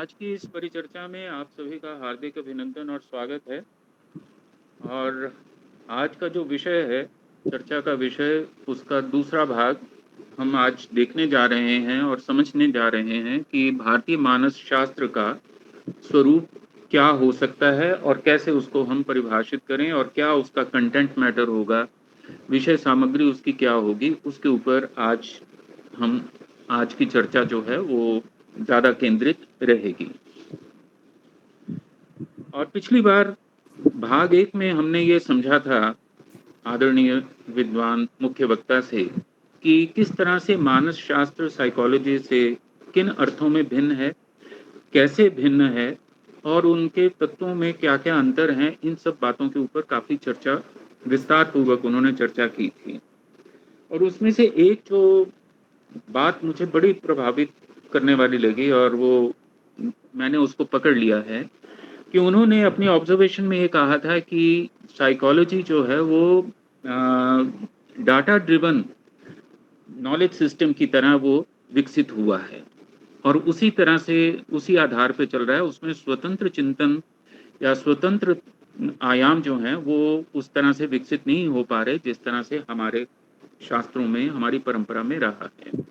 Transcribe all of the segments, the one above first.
आज की इस परिचर्चा में आप सभी का हार्दिक अभिनंदन और स्वागत है। और आज का जो विषय है, चर्चा का विषय, उसका दूसरा भाग हम आज देखने जा रहे हैं और समझने जा रहे हैं कि भारतीय मानस शास्त्र का स्वरूप क्या हो सकता है और कैसे उसको हम परिभाषित करें और क्या उसका कंटेंट मैटर होगा, विषय सामग्री उसकी क्या होगी, उसके ऊपर आज की चर्चा जो है वो ज़्यादा केंद्रित रहेगी। और पिछली बार भाग एक में हमने ये समझा था आदरणीय विद्वान मुख्य वक्ता से कि किस तरह से मानस शास्त्र साइकोलॉजी से किन अर्थों में भिन्न है, कैसे भिन्न है और उनके तत्वों में क्या क्या अंतर हैं। इन सब बातों के ऊपर काफ़ी चर्चा विस्तार पूर्वक उन्होंने चर्चा की थी। और उसमें से एक जो बात मुझे बड़ी प्रभावित करने वाली लगी और वो मैंने उसको पकड़ लिया है कि उन्होंने अपनी ऑब्जर्वेशन में ये कहा था कि साइकोलॉजी जो है वो डाटा ड्रिवन नॉलेज सिस्टम की तरह वो विकसित हुआ है और उसी तरह से उसी आधार पे चल रहा है। उसमें स्वतंत्र चिंतन या स्वतंत्र आयाम जो हैं वो उस तरह से विकसित नहीं हो पा रहे जिस तरह से हमारे शास्त्रों में, हमारी परंपरा में रहा है।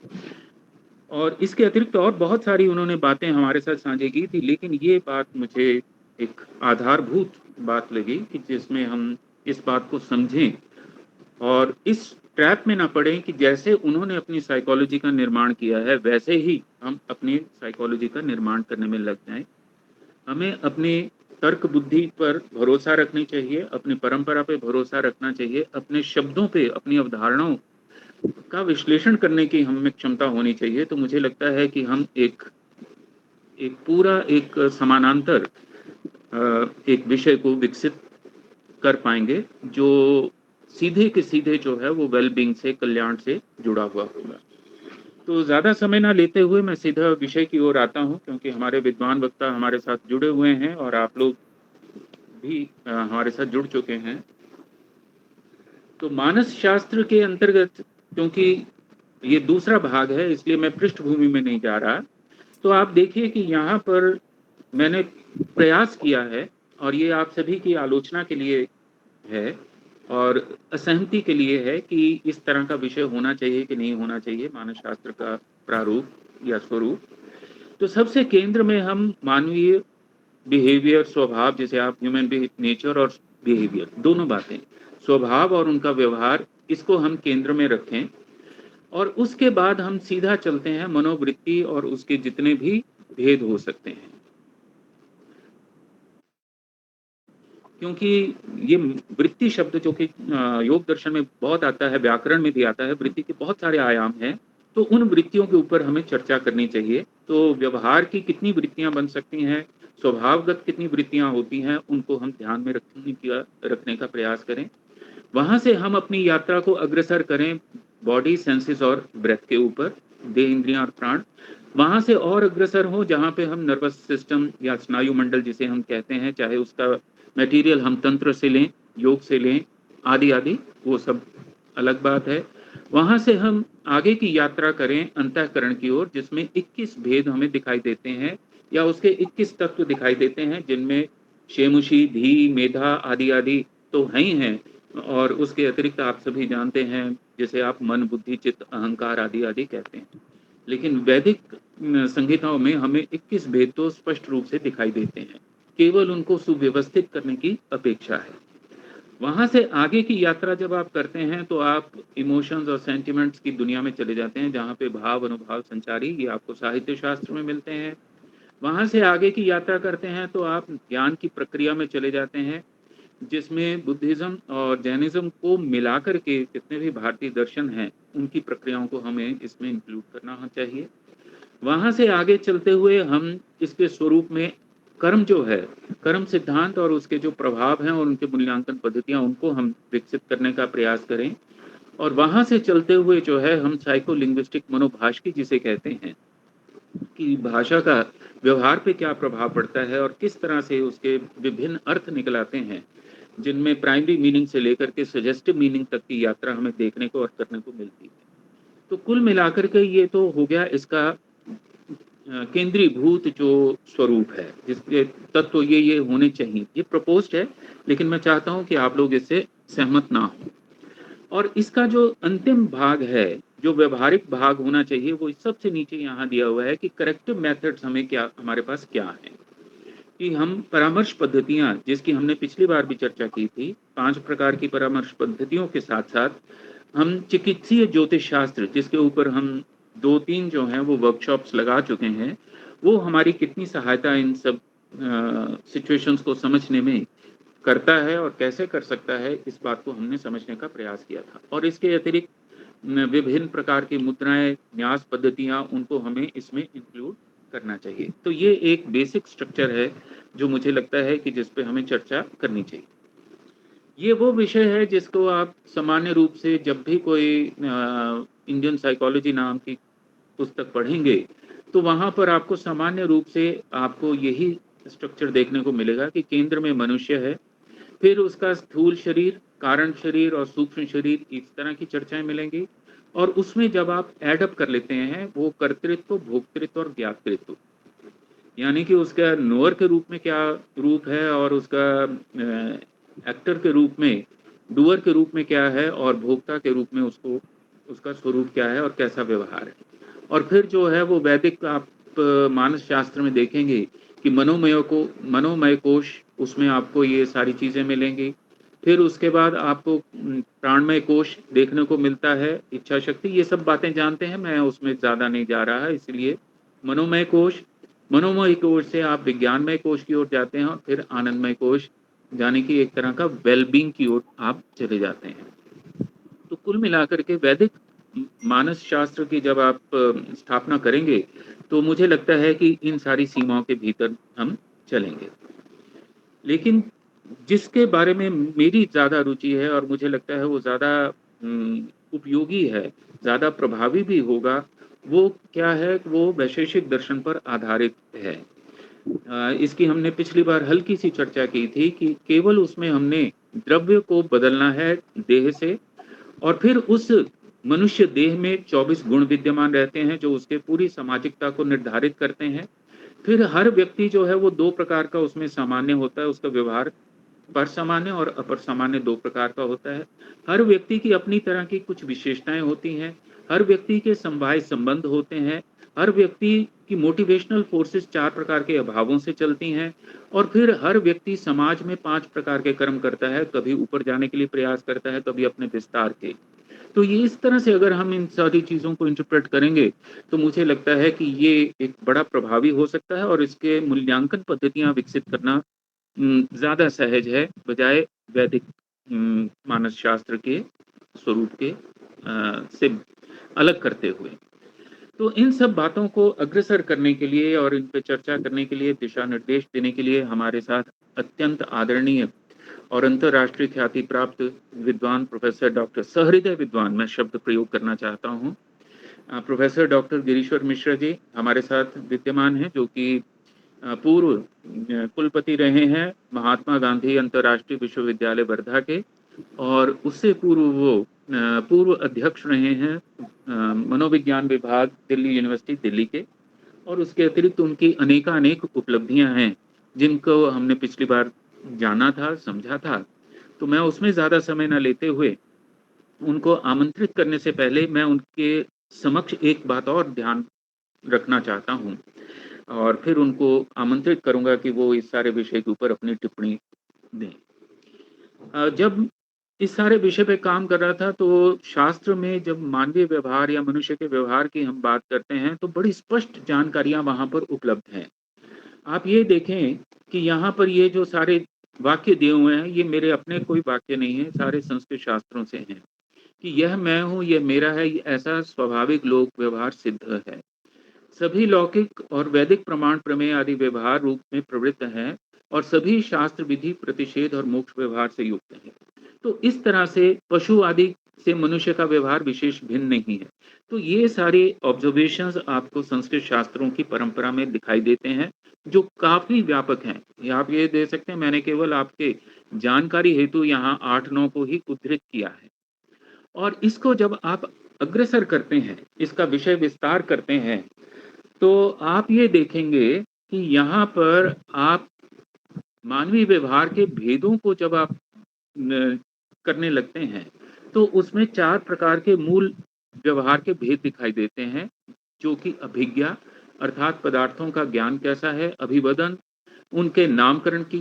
और इसके अतिरिक्त और बहुत सारी उन्होंने बातें हमारे साथ साझी की थी, लेकिन ये बात मुझे एक आधारभूत बात लगी कि जिसमें हम इस बात को समझें और इस ट्रैप में ना पड़ें कि जैसे उन्होंने अपनी साइकोलॉजी का निर्माण किया है वैसे ही हम अपनी साइकोलॉजी का निर्माण करने में लग जाएं। हमें अपनी तर्क बुद्धि पर भरोसा रखनी चाहिए, अपनी परंपरा पे भरोसा रखना चाहिए, अपने शब्दों पे, अपनी अवधारणाओं का विश्लेषण करने की हमें क्षमता होनी चाहिए। तो मुझे लगता है कि हम एक एक पूरा एक समानांतर एक विषय को विकसित कर पाएंगे जो सीधे के सीधे जो है वो वेलबींग से, कल्याण से जुड़ा हुआ होगा। तो ज़्यादा समय ना लेते हुए मैं सीधा विषय की ओर आता हूँ, क्योंकि हमारे विद्वान वक्ता हमारे साथ जुड़े हुए हैं और आप लोग भी हमारे साथ जुड़ चुके हैं। तो मानस शास्त्र के अंतर्गत, क्योंकि ये दूसरा भाग है इसलिए मैं पृष्ठभूमि में नहीं जा रहा, तो आप देखिए कि यहाँ पर मैंने प्रयास किया है और ये आप सभी की आलोचना के लिए है और असहमति के लिए है कि इस तरह का विषय होना चाहिए कि नहीं होना चाहिए, मानस शास्त्र का प्रारूप या स्वरूप। तो सबसे केंद्र में हम मानवीय बिहेवियर, स्वभाव, जिसे आप ह्यूमन नेचर और बिहेवियर दोनों बातें, स्वभाव और उनका व्यवहार, इसको हम केंद्र में रखें और उसके बाद हम सीधा चलते हैं मनोवृत्ति और उसके जितने भी भेद हो सकते हैं। क्योंकि ये वृत्ति शब्द जो कि योग दर्शन में बहुत आता है, व्याकरण में भी आता है, वृत्ति के बहुत सारे आयाम हैं। तो उन वृत्तियों के ऊपर हमें चर्चा करनी चाहिए। तो व्यवहार की कितनी वृत्तियां बन सकती हैं, स्वभावगत कितनी वृत्तियां होती हैं, उनको हम ध्यान में रखने का प्रयास करें। वहां से हम अपनी यात्रा को अग्रसर करें बॉडी, सेंसेस और ब्रेथ के ऊपर, देह, इंद्रियां और प्राण। वहां से और अग्रसर हो जहां पे हम नर्वस सिस्टम या स्नायु मंडल जिसे हम कहते हैं, चाहे उसका मटेरियल हम तंत्र से लें, योग से लें, आदि आदि, वो सब अलग बात है। वहां से हम आगे की यात्रा करें अंतःकरण की ओर, जिसमें 21 भेद हमें दिखाई देते हैं या उसके 21 तत्व दिखाई देते हैं, जिनमें शेमुशी, धी, मेधा आदि आदि तो हैं ही हैं। और उसके अतिरिक्त आप सभी जानते हैं जिसे आप मन, बुद्धि, चित्त, अहंकार आदि आदि कहते हैं। लेकिन वैदिक संहिताओं में हमें 21 भेद तो स्पष्ट रूप से दिखाई देते हैं, केवल उनको सुव्यवस्थित करने की अपेक्षा है। वहां से आगे की यात्रा जब आप करते हैं तो आप इमोशंस और सेंटिमेंट्स की दुनिया में चले जाते हैं, जहाँ पे भाव, अनुभव, संचारी, ये आपको साहित्य शास्त्र में मिलते हैं। वहां से आगे की यात्रा करते हैं तो आप ज्ञान की प्रक्रिया में चले जाते हैं, जिसमें बुद्धिज्म और जैनिज्म को मिलाकर के जितने भी भारतीय दर्शन हैं उनकी प्रक्रियाओं को हमें इसमें इंक्लूड करना चाहिए। वहां से आगे चलते हुए हम इसके स्वरूप में कर्म जो है, कर्म सिद्धांत और उसके जो प्रभाव हैं और उनके मूल्यांकन पद्धतियां, उनको हम विकसित करने का प्रयास करें। और वहां से चलते हुए जो है हम साइको लिंग्विस्टिक मनोभाषिकी जिसे कहते हैं कि भाषा का व्यवहार पे क्या प्रभाव पड़ता है और किस तरह से उसके विभिन्न अर्थ निकल आते हैं, जिनमें प्राइमरी मीनिंग से लेकर के सजेस्टिव मीनिंग तक की यात्रा हमें देखने को और करने को मिलती है। तो कुल मिलाकर के ये तो हो गया इसका केंद्रीभूत जो स्वरूप है, जिसके तत्व ये होने चाहिए, ये प्रपोज्ड है, लेकिन मैं चाहता हूं कि आप लोग इससे सहमत ना हो। और इसका जो अंतिम भाग है, जो व्यवहारिक भाग होना चाहिए, वो सबसे नीचे यहाँ दिया हुआ है कि करेक्टिव मेथड्स हमें क्या, हमारे पास क्या है, कि हम परामर्श पद्धतियां, जिसकी हमने पिछली बार भी चर्चा की थी, 5 प्रकार की परामर्श पद्धतियों के साथ साथ हम चिकित्सीय ज्योतिष शास्त्र, जिसके ऊपर हम 2-3 जो हैं वो वर्कशॉप्स लगा चुके हैं, वो हमारी कितनी सहायता इन सब सिचुएशंस को समझने में करता है और कैसे कर सकता है, इस बात को हमने समझने का प्रयास किया था। और इसके अतिरिक्त विभिन्न प्रकार की मुद्राएं, न्यास पद्धतियां, उनको हमें इसमें इंक्लूड करना चाहिए। तो ये एक बेसिक स्ट्रक्चर है जो मुझे लगता है कि जिस पे हमें चर्चा करनी चाहिए। ये वो विषय है जिसको आप सामान्य रूप से जब भी कोई इंडियन साइकोलॉजी नाम की पुस्तक पढ़ेंगे, तो वहाँ पर आपको सामान्य रूप से आपको यही स्ट्रक्चर देखने को मिलेगा कि केंद्र में मनुष्य है, फिर उसका स्थूल शरीर, कारण शरीर और सूक्ष्म शरीर, इस तरह की चर्चाएं मिलेंगी। और उसमें जब आप एडअप कर लेते हैं वो कर्तृत्व, भोक्तृत्व और ज्ञातृत्व, यानी कि उसका नोअर के रूप में क्या रूप है और उसका एक्टर के रूप में, डूअर के रूप में क्या है, और भोक्ता के रूप में उसको, उसका स्वरूप क्या है और कैसा व्यवहार है। और फिर जो है वो वैदिक आप मानस शास्त्र में देखेंगे कि मनोमय कोश, उसमें आपको ये सारी चीजें मिलेंगी। फिर उसके बाद आपको प्राणमय कोश देखने को मिलता है, इच्छा शक्ति, ये सब बातें जानते हैं, मैं उसमें ज्यादा नहीं जा रहा, इसलिए मनोमय कोश, मनोमय कोश से आप विज्ञानमय कोश की ओर जाते हैं और फिर आनंदमय कोश, यानी कि एक तरह का वेलबींग की ओर आप चले जाते हैं। तो कुल मिलाकर के वैदिक मानस शास्त्र की जब आप स्थापना करेंगे, तो मुझे लगता है कि इन सारी सीमाओं के भीतर हम चलेंगे। लेकिन जिसके बारे में मेरी ज़्यादा रुचि है और मुझे लगता है वो ज़्यादा उपयोगी है, ज़्यादा प्रभावी भी होगा, वो क्या है, वो वैशेषिक दर्शन पर आधारित है। इसकी हमने पिछली बार हल्की सी चर्चा की थी कि केवल उसमें हमने द्रव्य को बदलना है देह से, और फिर उस मनुष्य देह में 24 गुण विद्यमान रहते हैं जो उसके पूरी सामाजिकता को निर्धारित करते हैं। फिर हर व्यक्ति जो है वो 2 प्रकार का उसमें सामान्य होता है, उसका व्यवहार पर सामान्य और अपर सामान्य 2 प्रकार का होता है। हर व्यक्ति की अपनी तरह की कुछ विशेषताएं होती हैं, हर व्यक्ति के समवाय संबंध होते हैं, हर व्यक्ति की मोटिवेशनल फोर्सेस 4 प्रकार के अभावों से चलती हैं, और फिर हर व्यक्ति समाज में 5 प्रकार के कर्म करता है, कभी ऊपर जाने के लिए प्रयास करता है, कभी अपने विस्तार के। तो ये इस तरह से अगर हम इन सारी चीज़ों को इंटरप्रेट करेंगे, तो मुझे लगता है कि ये एक बड़ा प्रभावी हो सकता है और इसके मूल्यांकन पद्धतियां विकसित करना ज़्यादा सहज है, बजाय वैदिक मानस शास्त्र के स्वरूप के से अलग करते हुए। तो इन सब बातों को अग्रसर करने के लिए और इन पे चर्चा करने के लिए, दिशा निर्देश देने के लिए हमारे साथ अत्यंत आदरणीय और अंतर्राष्ट्रीय ख्याति प्राप्त विद्वान प्रोफेसर डॉक्टर, सहृदय विद्वान मैं शब्द प्रयोग करना चाहता हूँ, प्रोफेसर डॉक्टर गिरीश्वर मिश्रा जी हमारे साथ विद्यमान हैं, जो कि पूर्व कुलपति रहे हैं महात्मा गांधी अंतर्राष्ट्रीय विश्वविद्यालय वर्धा के, और उससे पूर्व वो पूर्व अध्यक्ष रहे हैं मनोविज्ञान विभाग दिल्ली यूनिवर्सिटी दिल्ली के। और उसके अतिरिक्त उनकी अनेकानेक उपलब्धियां हैं जिनको हमने पिछली बार जाना था, समझा था। तो मैं उसमें ज़्यादा समय न लेते हुए उनको आमंत्रित करने से पहले मैं उनके समक्ष एक बात और ध्यान रखना चाहता हूँ, और फिर उनको आमंत्रित करूंगा कि वो इस सारे विषय के ऊपर अपनी टिप्पणी दें। जब इस सारे विषय पे काम कर रहा था, तो शास्त्र में जब मानवीय व्यवहार या मनुष्य के व्यवहार की हम बात करते हैं, तो बड़ी स्पष्ट जानकारियां वहां पर उपलब्ध हैं। आप ये देखें कि यहाँ पर ये जो सारे वाक्य दिए हुए हैं, ये मेरे अपने कोई वाक्य नहीं है, सारे संस्कृत शास्त्रों से हैं, कि यह मैं हूँ, यह मेरा है, ऐसा स्वाभाविक लोक व्यवहार सिद्ध है। सभी लौकिक और वैदिक प्रमाण प्रमेय आदि व्यवहार रूप में प्रवृत्त हैं, और सभी शास्त्र विधि प्रतिषेध और मोक्ष व्यवहार से युक्त हैं। तो इस तरह से पशु आदि से मनुष्य का व्यवहार विशेष भिन्न नहीं है। तो ये सारे ऑब्जर्वेशंस आपको संस्कृत शास्त्रों की परंपरा में दिखाई देते हैं, जो काफी व्यापक हैं। आप ये दे सकते हैं, मैंने केवल आपके जानकारी हेतु यहाँ 8-9 को ही उद्धृत किया है। और इसको जब आप अग्रसर करते हैं, इसका विषय विस्तार करते हैं, तो आप ये देखेंगे कि यहाँ पर आप मानवीय व्यवहार के भेदों को जब आप करने लगते हैं, तो उसमें 4 प्रकार के मूल व्यवहार के भेद दिखाई देते हैं, जो कि अभिज्ञा अर्थात पदार्थों का ज्ञान कैसा है, अभिवदन उनके नामकरण की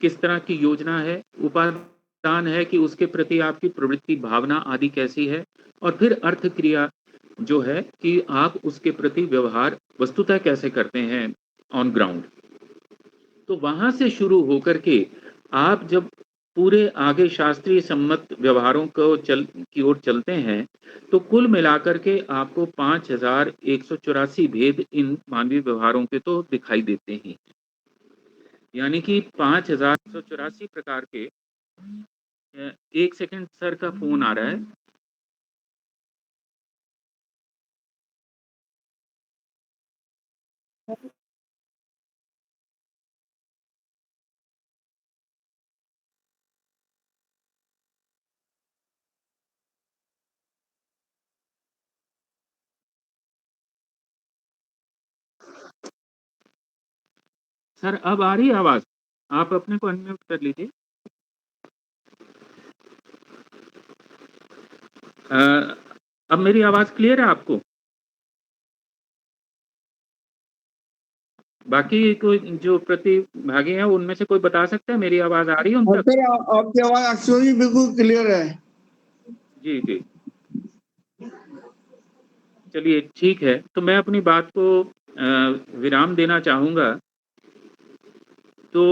किस तरह की योजना है, उपादान है कि उसके प्रति आपकी प्रवृत्ति भावना आदि कैसी है, और फिर अर्थ क्रिया जो है कि आप उसके प्रति व्यवहार वस्तुतः कैसे करते हैं ऑन ग्राउंड। तो वहां से शुरू होकर के आप जब पूरे आगे शास्त्रीय सम्मत व्यवहारों को की ओर चलते हैं, तो कुल मिलाकर के आपको 5184 भेद इन मानवीय व्यवहारों के तो दिखाई देते ही, यानी कि 5184 प्रकार के। एक सेकंड सर का फोन आ रहा है। सर अब आ रही है आवाज? आप अपने को अनम्यूट कर लीजिए। अब मेरी आवाज क्लियर है आपको? बाकी कोई जो प्रतिभागी हैं उनमें से कोई बता सकता है मेरी आवाज आ रही है उन तक? सर आपकी आवाज एक्चुअली बिल्कुल क्लियर है। जी जी, चलिए ठीक है, तो मैं अपनी बात को विराम देना चाहूंगा। तो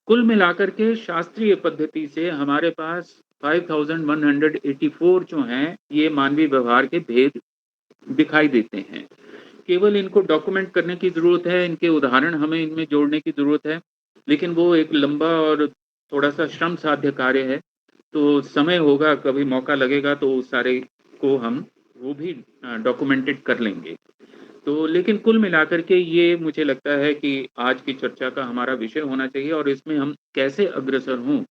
कुल मिलाकर के शास्त्रीय पद्धति से हमारे पास 5184 जो हैं ये मानवीय व्यवहार के भेद दिखाई देते हैं। केवल इनको डॉक्यूमेंट करने की जरूरत है, इनके उदाहरण हमें इनमें जोड़ने की जरूरत है, लेकिन वो एक लंबा और थोड़ा सा श्रम साध्य कार्य है। तो समय होगा, कभी मौका लगेगा तो उस सारे को हम वो भी डॉक्यूमेंटेड कर लेंगे। तो लेकिन कुल मिलाकर के ये मुझे लगता है कि आज की चर्चा का हमारा विषय होना चाहिए, और इसमें हम कैसे अग्रसर हों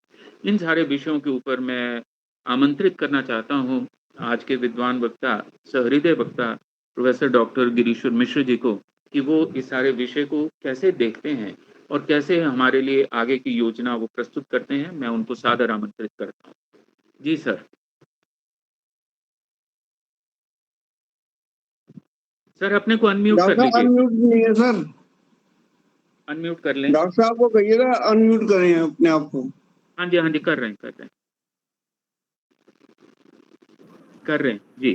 इन सारे विषयों के ऊपर मैं आमंत्रित करना चाहता हूँ आज के विद्वान वक्ता, सहृदय वक्ता प्रोफेसर डॉक्टर गिरीश्वर मिश्र जी को, कि वो इस सारे विषय को कैसे देखते हैं और कैसे हमारे लिए आगे की योजना वो प्रस्तुत करते हैं। मैं उनको सादर आमंत्रित करता हूँ। जी सर। सर अपने को अनम्यूट कर डॉक्टर लीजिए। अनम्यूट नहीं है सर। अनम्यूट कर लें। डॉक्टर साहब को कहिएगा अनम्यूट करें अपने आप को। हाँ जी कर रहे हैं जी।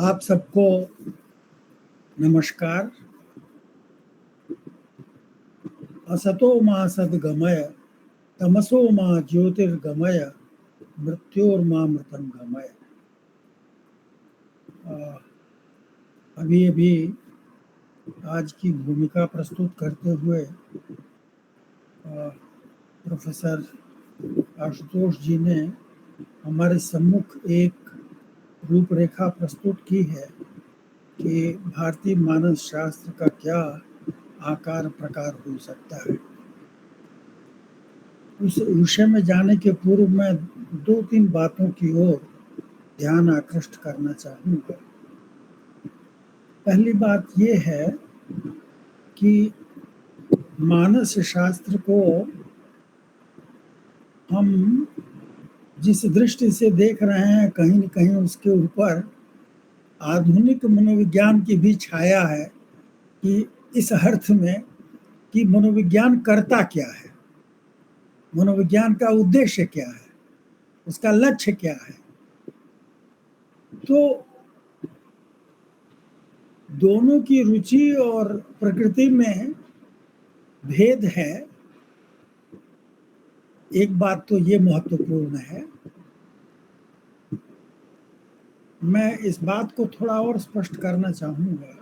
आप सबको नमस्कार। असतो मा सद्गमय तमसो मा ज्योतिर्गमय मृत्योर्मा मृतम गमय। अभी अभी आज की भूमिका प्रस्तुत करते हुए प्रोफेसर आशुतोष जी ने हमारे सम्मुख एक रूपरेखा प्रस्तुत की है कि भारतीय मानस शास्त्र का क्या आकार प्रकार हो सकता है। उस विषय में जाने के पूर्व मैं 2-3 बातों की ओर ध्यान आकृष्ट करना चाहूँगा। पहली बात यह है कि मानस शास्त्र को हम जिस दृष्टि से देख रहे हैं, कहीं न कहीं उसके ऊपर आधुनिक मनोविज्ञान की भी छाया है, कि इस अर्थ में कि मनोविज्ञान करता क्या है, मनोविज्ञान का उद्देश्य क्या है, उसका लक्ष्य क्या है। तो दोनों की रुचि और प्रकृति में भेद है। एक बात तो ये महत्वपूर्ण है। मैं इस बात को थोड़ा और स्पष्ट करना चाहूंगा।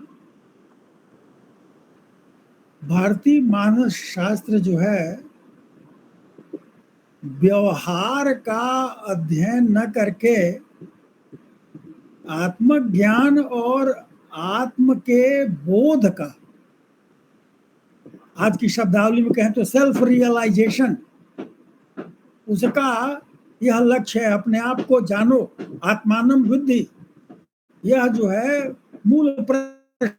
भारतीय मानस शास्त्र जो है, व्यवहार का अध्ययन न करके आत्मज्ञान और आत्म के बोध का, आज की शब्दावली में कहें तो सेल्फ रियलाइजेशन, उसका यह लक्ष्य है। अपने आप को जानो, आत्मानम बुद्धि, यह जो है मूल प्रश्न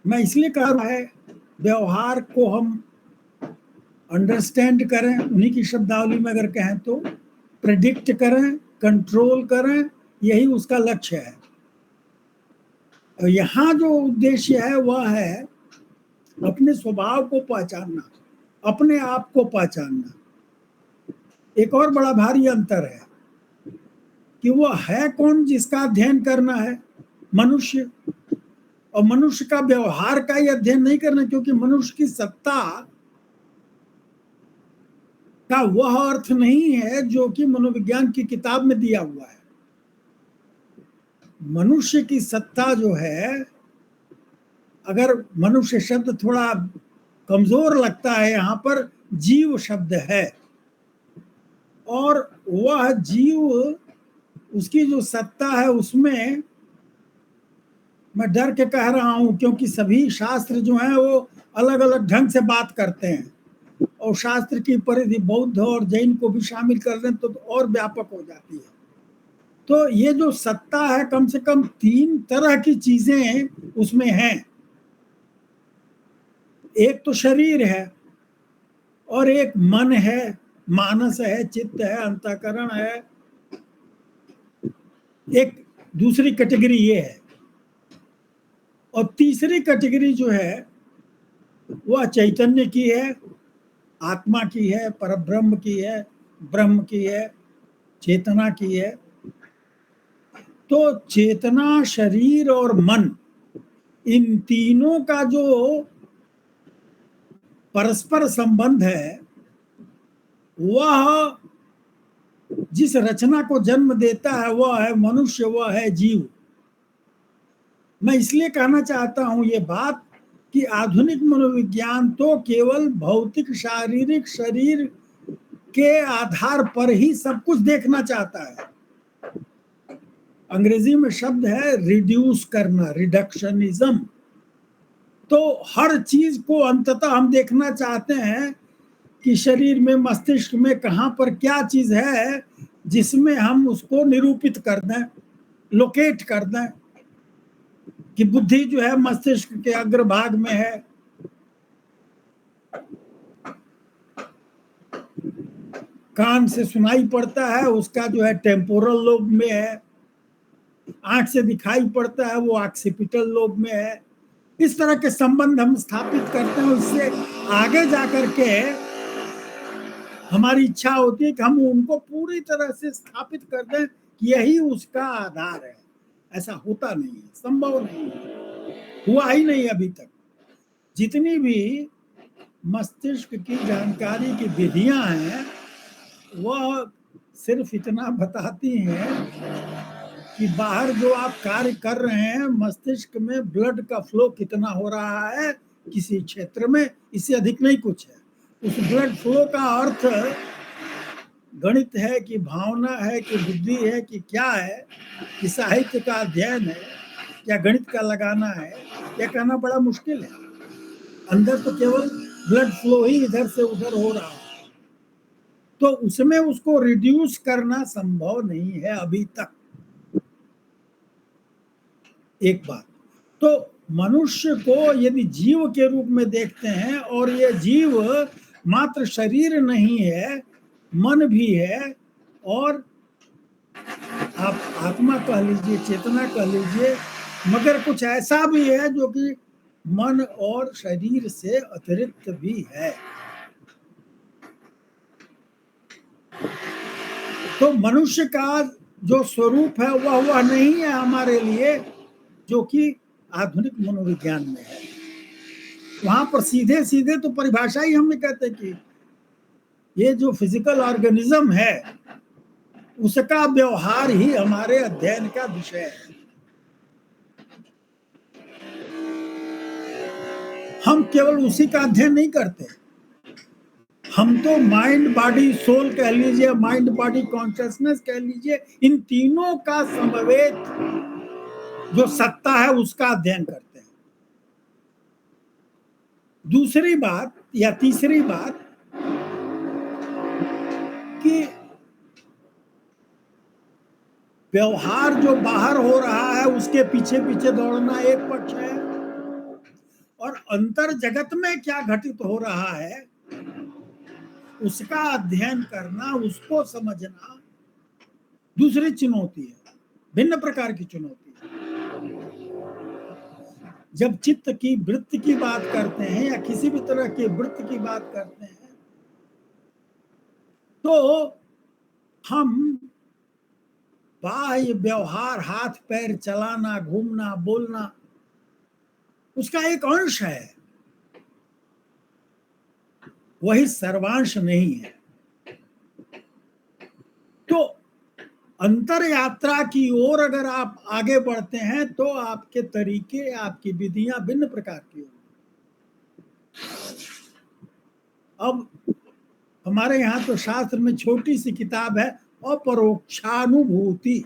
मैं इसलिए कह रहा है व्यवहार को हम अंडरस्टैंड करें, उन्हीं की शब्दावली में अगर कहें तो प्रेडिक्ट करें, कंट्रोल करें, यही उसका लक्ष्य है। और यहाँ जो उद्देश्य है वह है अपने स्वभाव को पहचानना, अपने आप को पहचानना। एक और बड़ा भारी अंतर है कि वह है कौन जिसका अध्ययन करना है, मनुष्य। और मनुष्य का व्यवहार का ही अध्ययन नहीं करना, क्योंकि मनुष्य की सत्ता का वह अर्थ नहीं है जो कि मनोविज्ञान की किताब में दिया हुआ है। मनुष्य की सत्ता जो है, अगर मनुष्य शब्द थोड़ा कमजोर लगता है, यहाँ पर जीव शब्द है, और वह जीव उसकी जो सत्ता है उसमें मैं डर के कह रहा हूं, क्योंकि सभी शास्त्र जो हैं वो अलग अलग ढंग से बात करते हैं, और शास्त्र की परिधि बौद्ध और जैन को भी शामिल कर दें तो और व्यापक हो जाती है। तो ये जो सत्ता है, कम से कम 3 तरह की चीजें उसमें हैं। एक तो शरीर है, और एक मन है, मानस है, चित्त है, अंतःकरण है। एक दूसरी कैटेगरी ये है, और तीसरी कैटेगरी जो है वह चैतन्य की है, आत्मा की है, परब्रह्म की है, ब्रह्म की है, चेतना की है। तो चेतना, शरीर और मन, इन तीनों का जो परस्पर संबंध है वह जिस रचना को जन्म देता है वह है मनुष्य, वह है जीव। मैं इसलिए कहना चाहता हूं ये बात कि आधुनिक मनोविज्ञान तो केवल भौतिक शारीरिक शरीर के आधार पर ही सब कुछ देखना चाहता है। अंग्रेजी में शब्द है रिड्यूस करना, रिडक्शनिज्म। तो हर चीज को अंततः हम देखना चाहते हैं कि शरीर में, मस्तिष्क में कहां पर क्या चीज है जिसमें हम उसको निरूपित कर दें, लोकेट कर दें, कि बुद्धि जो है मस्तिष्क के अग्रभाग में है, कान से सुनाई पड़ता है उसका जो है टेम्पोरल लोब में है, आंख से दिखाई पड़ता है वो ऑक्सीपिटल लोब में है। इस तरह के संबंध हम स्थापित करते हैं। उससे आगे जाकर के हमारी इच्छा होती है कि हम उनको पूरी तरह से स्थापित कर दें कि यही उसका आधार है। ऐसा होता नहीं है, संभव नहीं है, हुआ ही नहीं अभी तक। जितनी भी मस्तिष्क की जानकारी की विधियां हैं वह सिर्फ इतना बताती हैं कि बाहर जो आप कार्य कर रहे हैं, मस्तिष्क में ब्लड का फ्लो कितना हो रहा है किसी क्षेत्र में, इससे अधिक नहीं कुछ है। उस ब्लड फ्लो का अर्थ गणित है कि भावना है कि बुद्धि है कि क्या है, कि साहित्य का अध्ययन है, या गणित का लगाना है, यह कहना बड़ा मुश्किल है। अंदर तो केवल ब्लड फ्लो ही इधर से उधर हो रहा है, तो उसमें उसको रिड्यूस करना संभव नहीं है अभी तक। एक बात तो मनुष्य को यदि जीव के रूप में देखते हैं, और ये जीव मात्र शरीर नहीं है, मन भी है, और आप आत्मा कह लीजिए, चेतना कह लीजिए, मगर कुछ ऐसा भी है जो कि मन और शरीर से अतिरिक्त भी है। तो मनुष्य का जो स्वरूप है वह नहीं है हमारे लिए जो कि आधुनिक मनोविज्ञान में है। वहां पर सीधे सीधे तो परिभाषा ही हमने कहते कि ये जो फिजिकल ऑर्गेनिज्म है उसका व्यवहार ही हमारे अध्ययन का विषय है। हम केवल उसी का अध्ययन नहीं करते, हम तो माइंड बॉडी सोल कह लीजिए, माइंड बॉडी कॉन्शियसनेस कह लीजिए, इन तीनों का समवेत जो सत्ता है उसका अध्ययन करते हैं। दूसरी बात या तीसरी बात कि व्यवहार जो बाहर हो रहा है उसके पीछे पीछे दौड़ना एक पक्ष है, और अंतर जगत में क्या घटित हो रहा है उसका अध्ययन करना, उसको समझना दूसरी चुनौती है, भिन्न प्रकार की चुनौती है। जब चित्त की वृत्ति की बात करते हैं या किसी भी तरह की वृत्ति की बात करते हैं तो हम बाह्य व्यवहार, हाथ पैर चलाना, घूमना, बोलना, उसका एक अंश है, वही सर्वांश नहीं है। तो अंतर यात्रा की ओर अगर आप आगे बढ़ते हैं तो आपके तरीके, आपकी विधियां भिन्न प्रकार की होंगी। अब हमारे यहाँ तो शास्त्र में छोटी सी किताब है अपरोक्षानुभूति।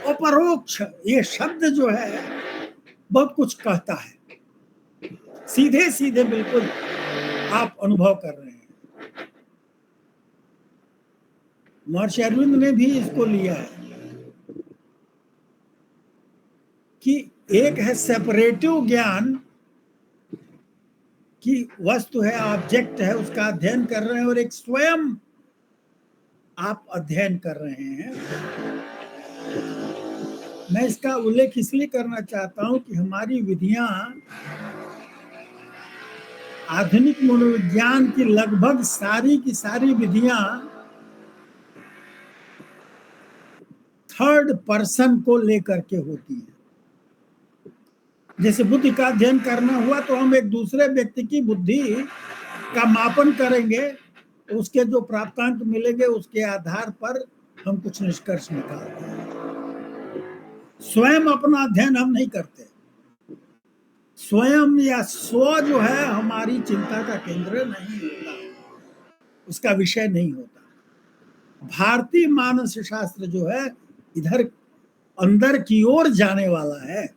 अपरोक्ष ये शब्द जो है बहुत कुछ कहता है, सीधे सीधे बिल्कुल आप अनुभव कर रहे हैं। महर्षि अरविंद ने भी इसको लिया है कि एक है सेपरेटिव ज्ञान कि वस्तु है, ऑब्जेक्ट है, उसका अध्ययन कर रहे हैं, और एक स्वयं आप अध्ययन कर रहे हैं। मैं इसका उल्लेख इसलिए करना चाहता हूं कि हमारी विधियां आधुनिक मनोविज्ञान की लगभग सारी की सारी विधियां थर्ड पर्सन को लेकर के होती है। जैसे बुद्धि का अध्ययन करना हुआ तो हम एक दूसरे व्यक्ति की बुद्धि का मापन करेंगे, उसके जो प्राप्तांक मिलेंगे उसके आधार पर हम कुछ निष्कर्ष निकालते हैं। स्वयं अपना अध्ययन हम नहीं करते। स्वयं या स्व जो है हमारी चिंता का केंद्र नहीं होता, उसका विषय नहीं होता। भारतीय मानस शास्त्र जो है इधर अंदर की ओर जाने वाला है।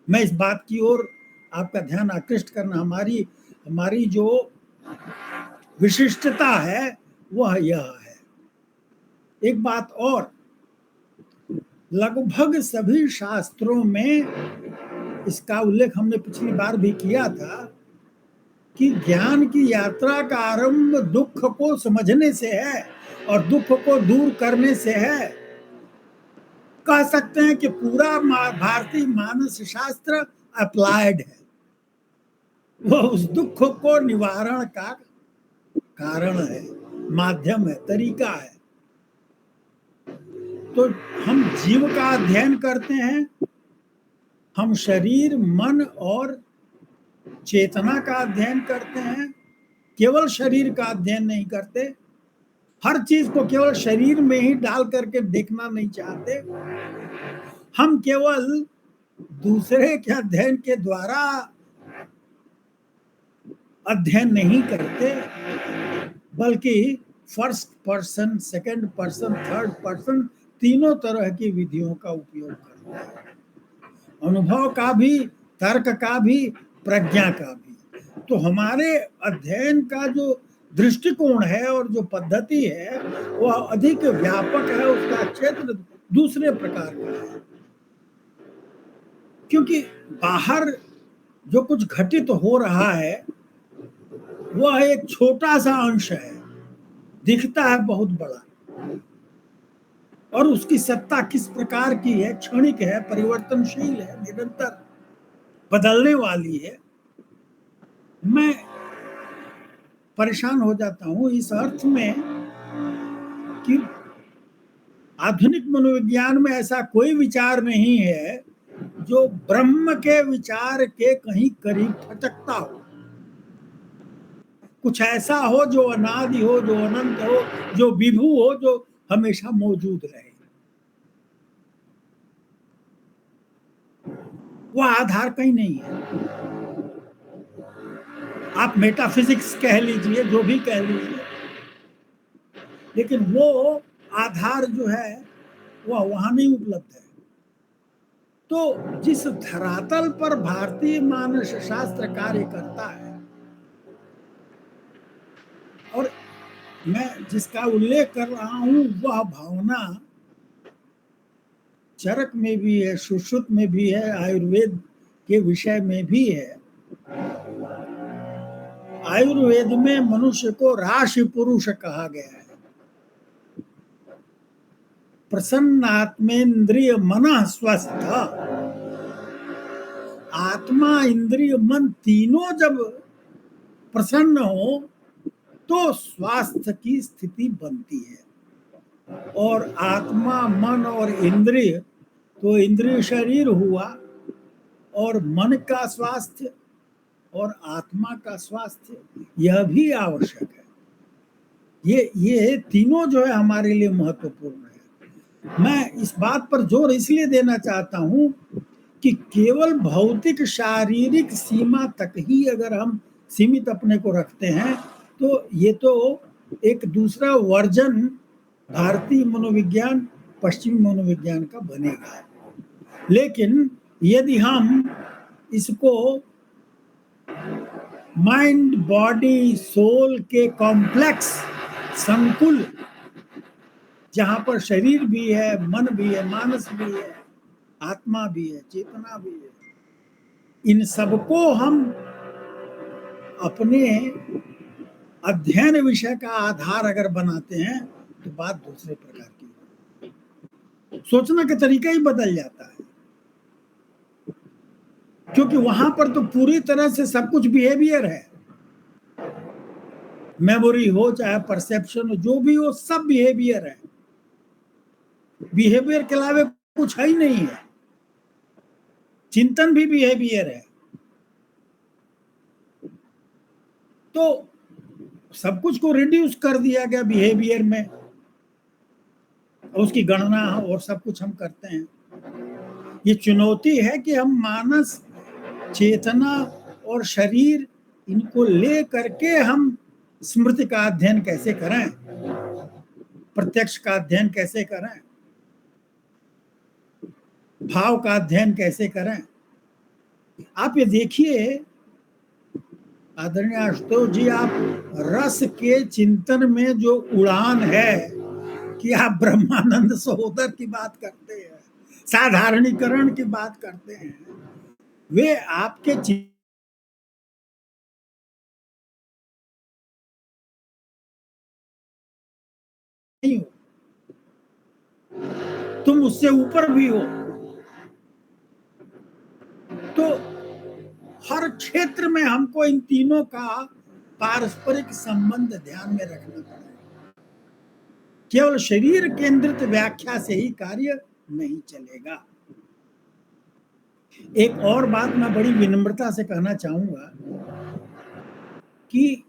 मैं इस बात की ओर आपका ध्यान आकृष्ट करना, हमारी जो विशिष्टता है वह यह है। एक बात और, लगभग सभी शास्त्रों में इसका उल्लेख हमने पिछली बार भी किया था कि ज्ञान की यात्रा का आरंभ दुख को समझने से है और दुख को दूर करने से है। कह सकते हैं कि पूरा भारतीय मानस शास्त्र अप्लाइड है, वह उस दुख को निवारण का कारण है, माध्यम है, तरीका है। तो हम जीव का अध्ययन करते हैं, हम शरीर, मन और चेतना का अध्ययन करते हैं। केवल शरीर का अध्ययन नहीं करते, हर चीज को केवल शरीर में ही डाल करके देखना नहीं चाहते। हम केवल दूसरे के अध्ययन के द्वारा अध्ययन नहीं करते, बल्कि first person, second person, third person, तीनों तरह की विधियों का उपयोग करते हैं, अनुभव का भी, तर्क का भी, प्रज्ञा का भी। तो हमारे अध्ययन का जो दृष्टिकोण है और जो पद्धति है वह अधिक व्यापक है, उसका क्षेत्र दूसरे प्रकार का है। क्योंकि बाहर जो कुछ घटित हो रहा है वह एक छोटा सा अंश है, दिखता है बहुत बड़ा, और उसकी सत्ता किस प्रकार की है, क्षणिक है, परिवर्तनशील है, निरंतर बदलने वाली है। मैं परेशान हो जाता हूं इस अर्थ में कि आधुनिक मनोविज्ञान में ऐसा कोई विचार नहीं है जो ब्रह्म के विचार के कहीं करीब खटकता हो। कुछ ऐसा हो जो अनादि हो, जो अनंत हो, जो विभु हो, जो हमेशा मौजूद रहे। वह आधार कहीं नहीं है। आप मेटाफिजिक्स कह लीजिए, जो भी कह लीजिए, लेकिन वो आधार जो है वह वहां नहीं उपलब्ध है। तो जिस धरातल पर भारतीय मानस शास्त्र कार्य करता है और मैं जिसका उल्लेख कर रहा हूं वह भावना चरक में भी है, सुश्रुत में भी है, आयुर्वेद के विषय में भी है। आयुर्वेद में मनुष्य को राशि पुरुष कहा गया है। प्रसन्न आत्मेन्द्रिय मन स्वस्थ, आत्मा इंद्रिय मन तीनों जब प्रसन्न हो तो स्वास्थ्य की स्थिति बनती है। और आत्मा, मन और इंद्रिय, तो इंद्रिय शरीर हुआ, और मन का स्वास्थ्य और आत्मा का स्वास्थ्य यह भी आवश्यक है। ये तीनों जो है हमारे लिए महत्वपूर्ण है। मैं इस बात पर जोर इसलिए देना चाहता हूं कि केवल भौतिक शारीरिक सीमा तक ही अगर हम सीमित अपने को रखते हैं तो ये तो एक दूसरा वर्जन भारतीय मनोविज्ञान पश्चिमी मनोविज्ञान का बनेगा। लेकिन यदि हम इसको माइंड बॉडी सोल के कॉम्प्लेक्स संकुल, जहां पर शरीर भी है, मन भी है, मानस भी है, आत्मा भी है, चेतना भी है, इन सबको हम अपने अध्ययन विषय का आधार अगर बनाते हैं तो बात दूसरे प्रकार की, सोचने का तरीका ही बदल जाता है। क्योंकि वहां पर तो पूरी तरह से सब कुछ बिहेवियर है, मेमोरी हो चाहे परसेप्शन हो, जो भी हो सब बिहेवियर है। बिहेवियर के अलावा कुछ है ही नहीं है। चिंतन भी बिहेवियर है। तो सब कुछ को रिड्यूस कर दिया गया बिहेवियर में, उसकी गणना और सब कुछ हम करते हैं। ये चुनौती है कि हम मानस, चेतना और शरीर, इनको ले करके हम स्मृति का अध्ययन कैसे करें, प्रत्यक्ष का अध्ययन कैसे करें, भाव का अध्ययन कैसे करें। आप ये देखिए आदरणीय आशुतोष जी, आप रस के चिंतन में जो उड़ान है कि आप ब्रह्मानंद सहोदर की बात करते हैं, साधारणीकरण की बात करते हैं, वे आपके नहीं हो, तुम उससे ऊपर भी हो। तो हर क्षेत्र में हमको इन तीनों का पारस्परिक संबंध ध्यान में रखना पड़ेगा। केवल शरीर केंद्रित व्याख्या से ही कार्य नहीं चलेगा। एक और बात मैं बड़ी विनम्रता से कहना चाहूंगा कि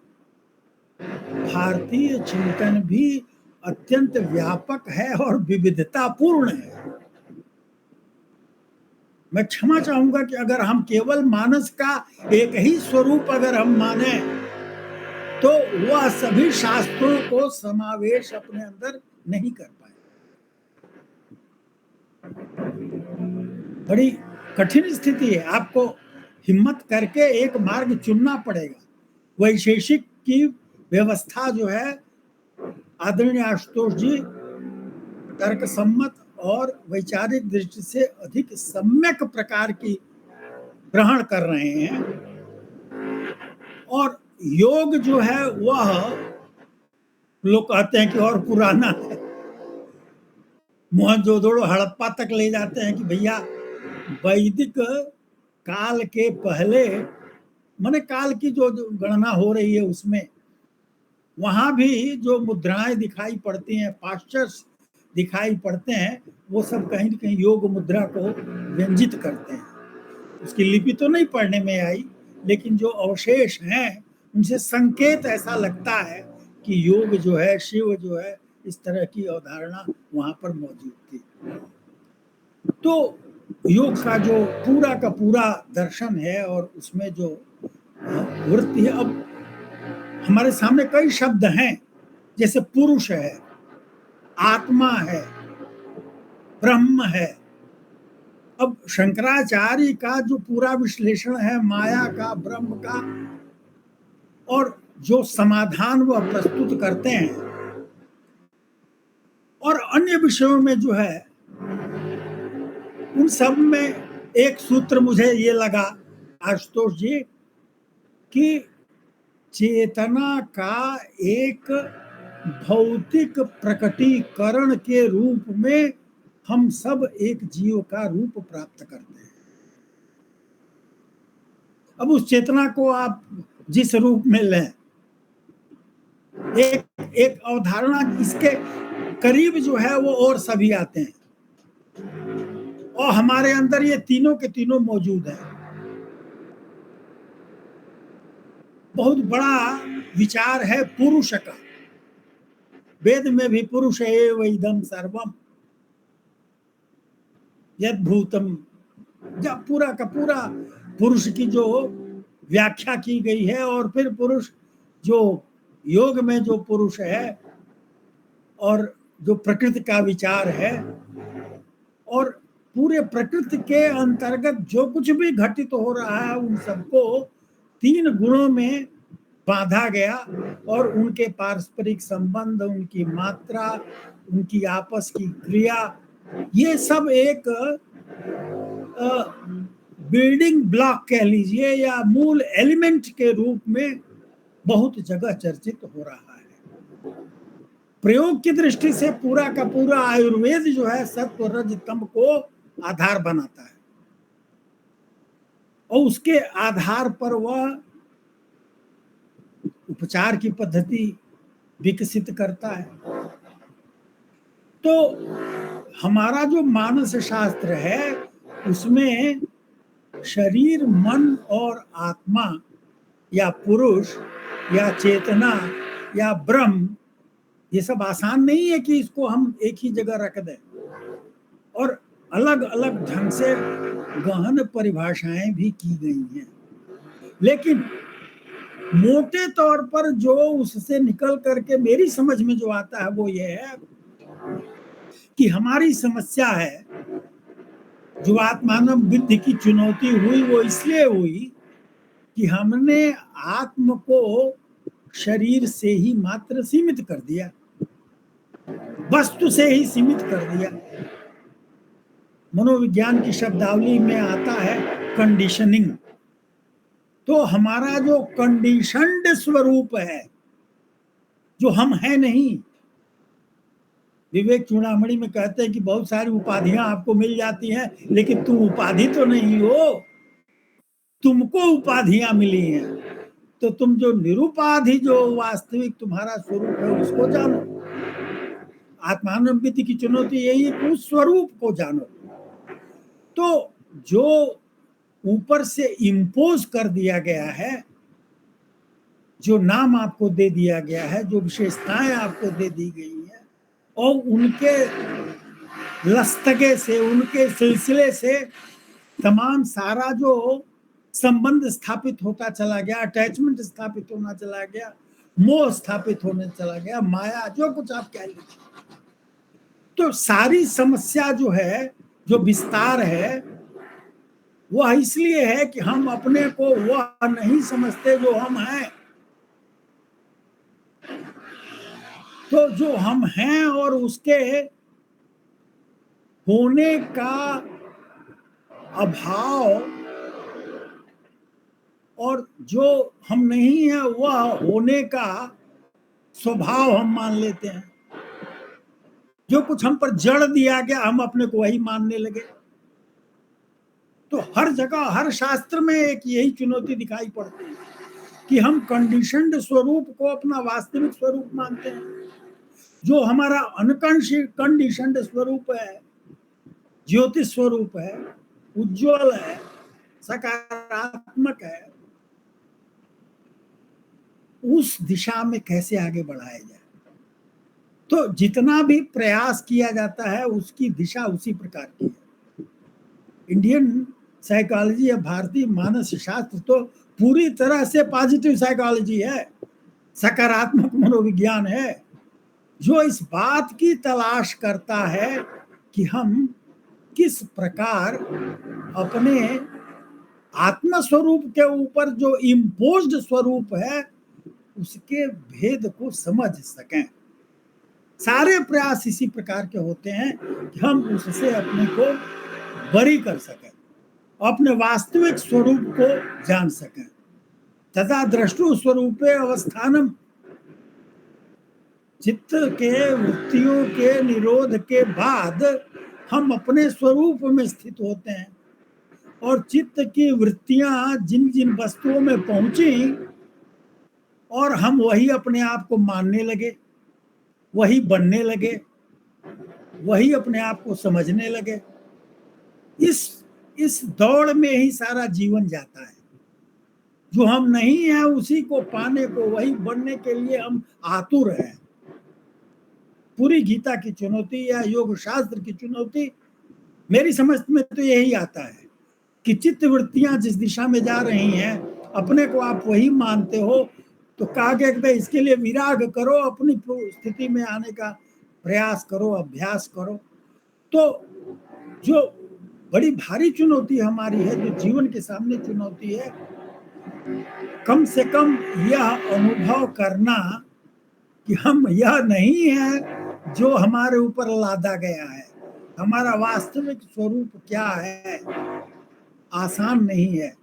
भारतीय चिंतन भी अत्यंत व्यापक है और विविधतापूर्ण है। मैं क्षमा चाहूंगा कि अगर हम केवल मानस का एक ही स्वरूप अगर हम माने तो वह सभी शास्त्रों को समावेश अपने अंदर नहीं कर पाए। बड़ी कठिन स्थिति है। आपको हिम्मत करके एक मार्ग चुनना पड़ेगा। वैशेषिक की व्यवस्था जो है आदरणीय आशुतोष जी तर्क सम्मत और वैचारिक दृष्टि से अधिक सम्यक प्रकार की ग्रहण कर रहे हैं। और योग जो है वह लोग कहते हैं कि और पुराना है, मोहनजोदड़ो हड़प्पा तक ले जाते हैं कि भैया वैदिक काल के पहले, माने काल की जो गणना हो रही है उसमें वहां भी जो मुद्राएं दिखाई पड़ती हैं, पाश्चर्स दिखाई पड़ते हैं, वो सब कहीं न कहीं योग मुद्रा को व्यंजित करते हैं। उसकी लिपि तो नहीं पढ़ने में आई, लेकिन जो अवशेष हैं उनसे संकेत ऐसा लगता है कि योग जो है, शिव जो है, इस तरह की अवधारणा वहां पर मौजूद थी। तो योग का जो पूरा का पूरा दर्शन है और उसमें जो वृत्ति है, अब हमारे सामने कई शब्द हैं, जैसे पुरुष है, आत्मा है, ब्रह्म है। अब शंकराचार्य का जो पूरा विश्लेषण है माया का, ब्रह्म का, और जो समाधान वह प्रस्तुत करते हैं, और अन्य विषयों में जो है उन सब में एक सूत्र मुझे ये लगा आशुतोष जी कि चेतना का एक भौतिक प्रकटीकरण के रूप में हम सब एक जीव का रूप प्राप्त करते हैं। अब उस चेतना को आप जिस रूप में लें, एक अवधारणा इसके करीब जो है वो और सभी आते हैं और हमारे अंदर ये तीनों के तीनों मौजूद हैं। बहुत बड़ा विचार है पुरुष का। वेद में भी पुरुष एव इदं सर्वम यद भूतम, जब पूरा का पूरा पुरुष की जो व्याख्या की गई है और फिर पुरुष जो योग में जो पुरुष है और जो प्रकृति का विचार है और पूरे प्रकृति के अंतर्गत जो कुछ भी घटित हो रहा है उन सबको तीन गुणों में बांधा गया और उनके पारस्परिक संबंध, उनकी मात्रा, उनकी आपस की क्रिया, ये सब एक बिल्डिंग ब्लॉक कह लीजिए या मूल एलिमेंट के रूप में बहुत जगह चर्चित हो रहा है। प्रयोग की दृष्टि से पूरा का पूरा आयुर्वेद जो है सत्व रज तम को आधार बनाता है और उसके आधार पर वह उपचार की पद्धति विकसित करता है। तो हमारा जो मानस शास्त्र है उसमें शरीर, मन और आत्मा या पुरुष या चेतना या ब्रह्म, ये सब आसान नहीं है कि इसको हम एक ही जगह रख दें और अलग अलग ढंग से गहन परिभाषाएं भी की गई हैं। लेकिन मोटे तौर पर जो उससे निकल करके मेरी समझ में जो आता है वो ये है कि हमारी समस्या है, जो आत्मानम विद्धि की चुनौती हुई वो इसलिए हुई कि हमने आत्म को शरीर से ही मात्र सीमित कर दिया, वस्तु से ही सीमित कर दिया। मनोविज्ञान की शब्दावली में आता है कंडीशनिंग। तो हमारा जो कंडीशनड स्वरूप है, जो हम हैं नहीं, विवेक चूड़ामणि में कहते हैं कि बहुत सारी उपाधियां आपको मिल जाती हैं लेकिन तुम उपाधि तो नहीं हो, तुमको उपाधियां मिली हैं। तो तुम जो निरुपाधि जो वास्तविक तुम्हारा स्वरूप है उसको जानो। आत्मानुभूति की चुनौती यही है कि उस स्वरूप को जानो। तो जो ऊपर से इम्पोज कर दिया गया है, जो नाम आपको दे दिया गया है, जो विशेषताएं आपको दे दी गई है और उनके लस्तगे से, उनके सिलसिले से तमाम सारा जो संबंध स्थापित होता चला गया, अटैचमेंट स्थापित होना चला गया, मोह स्थापित होने चला गया, माया, जो कुछ आप कह लीजिए। तो सारी समस्या जो है, जो विस्तार है, वह इसलिए है कि हम अपने को वह नहीं समझते जो हम हैं। तो जो हम हैं और उसके होने का अभाव और जो हम नहीं है वह होने का स्वभाव हम मान लेते हैं। जो कुछ हम पर जड़ दिया गया हम अपने को वही मानने लगे। तो हर जगह, हर शास्त्र में एक यही चुनौती दिखाई पड़ती है कि हम कंडीशनड स्वरूप को अपना वास्तविक स्वरूप मानते हैं। जो हमारा अनकंडीशनड स्वरूप है, ज्योति स्वरूप है, उज्जवल है, सकारात्मक है, उस दिशा में कैसे आगे बढ़ाया जाए। तो जितना भी प्रयास किया जाता है उसकी दिशा उसी प्रकार की है। इंडियन साइकोलॉजी या भारतीय मानस शास्त्र तो पूरी तरह से पॉजिटिव साइकोलॉजी है, सकारात्मक मनोविज्ञान है, जो इस बात की तलाश करता है कि हम किस प्रकार अपने आत्म स्वरूप के ऊपर जो इम्पोज्ड स्वरूप है उसके भेद को समझ सकें। सारे प्रयास इसी प्रकार के होते हैं कि हम उससे अपने को बरी कर सकें, अपने वास्तविक स्वरूप को जान सकें। तथा द्रष्टु स्वरूपे अवस्थानम, चित्त के वृत्तियों के निरोध के बाद हम अपने स्वरूप में स्थित होते हैं, और चित्त की वृत्तियां जिन जिन वस्तुओं में पहुंची और हम वही अपने आप को मानने लगे, वही बनने लगे, वही अपने आप को समझने लगे। इस दौड़ में ही सारा जीवन जाता है। जो हम नहीं है उसी को पाने को, वही बनने के लिए हम आतुर हैं। पूरी गीता की चुनौती या योग शास्त्र की चुनौती मेरी समझ में तो यही आता है कि चित्त वृत्तियां जिस दिशा में जा रही हैं, अपने को आप वही मानते हो, तो कहा गया कि इसके लिए विराग करो, अपनी स्थिति में आने का प्रयास करो, अभ्यास करो। तो जो बड़ी भारी चुनौती हमारी है, जो जीवन के सामने चुनौती है, कम से कम यह अनुभव करना कि हम यह नहीं है जो हमारे ऊपर लादा गया है। हमारा वास्तविक स्वरूप क्या है आसान नहीं है,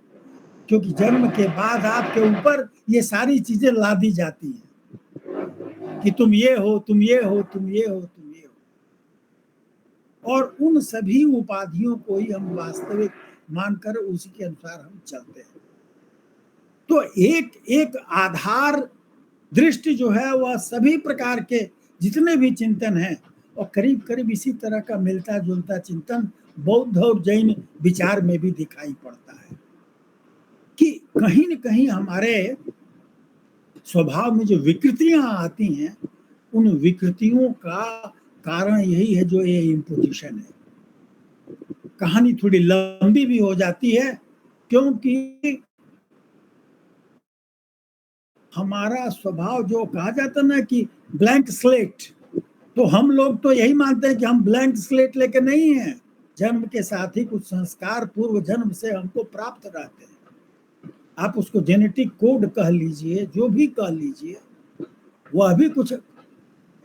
क्योंकि जन्म के बाद आपके ऊपर ये सारी चीजें लादी जाती हैं कि तुम ये हो, तुम ये हो, तुम ये हो, तुम ये हो, और उन सभी उपाधियों को ही हम वास्तविक मानकर उसी के अनुसार हम चलते हैं। तो एक एक आधार दृष्टि जो है वह सभी प्रकार के जितने भी चिंतन हैं, और करीब करीब इसी तरह का मिलता जुलता चिंतन बौद्ध और जैन विचार में भी दिखाई पड़ता है कि कहीं न कहीं हमारे स्वभाव में जो विकृतियां आती हैं, उन विकृतियों का कारण यही है जो ये इम्पोजिशन है। कहानी थोड़ी लंबी भी हो जाती है, क्योंकि हमारा स्वभाव जो कहा जाता ना कि ब्लैंक स्लेट, तो हम लोग तो यही मानते हैं कि हम ब्लैंक स्लेट लेके नहीं हैं। जन्म के साथ ही कुछ संस्कार पूर्व जन्म से हमको प्राप्त रहते हैं। आप उसको जेनेटिक कोड कह लीजिए, जो भी कह लीजिए, वह भी कुछ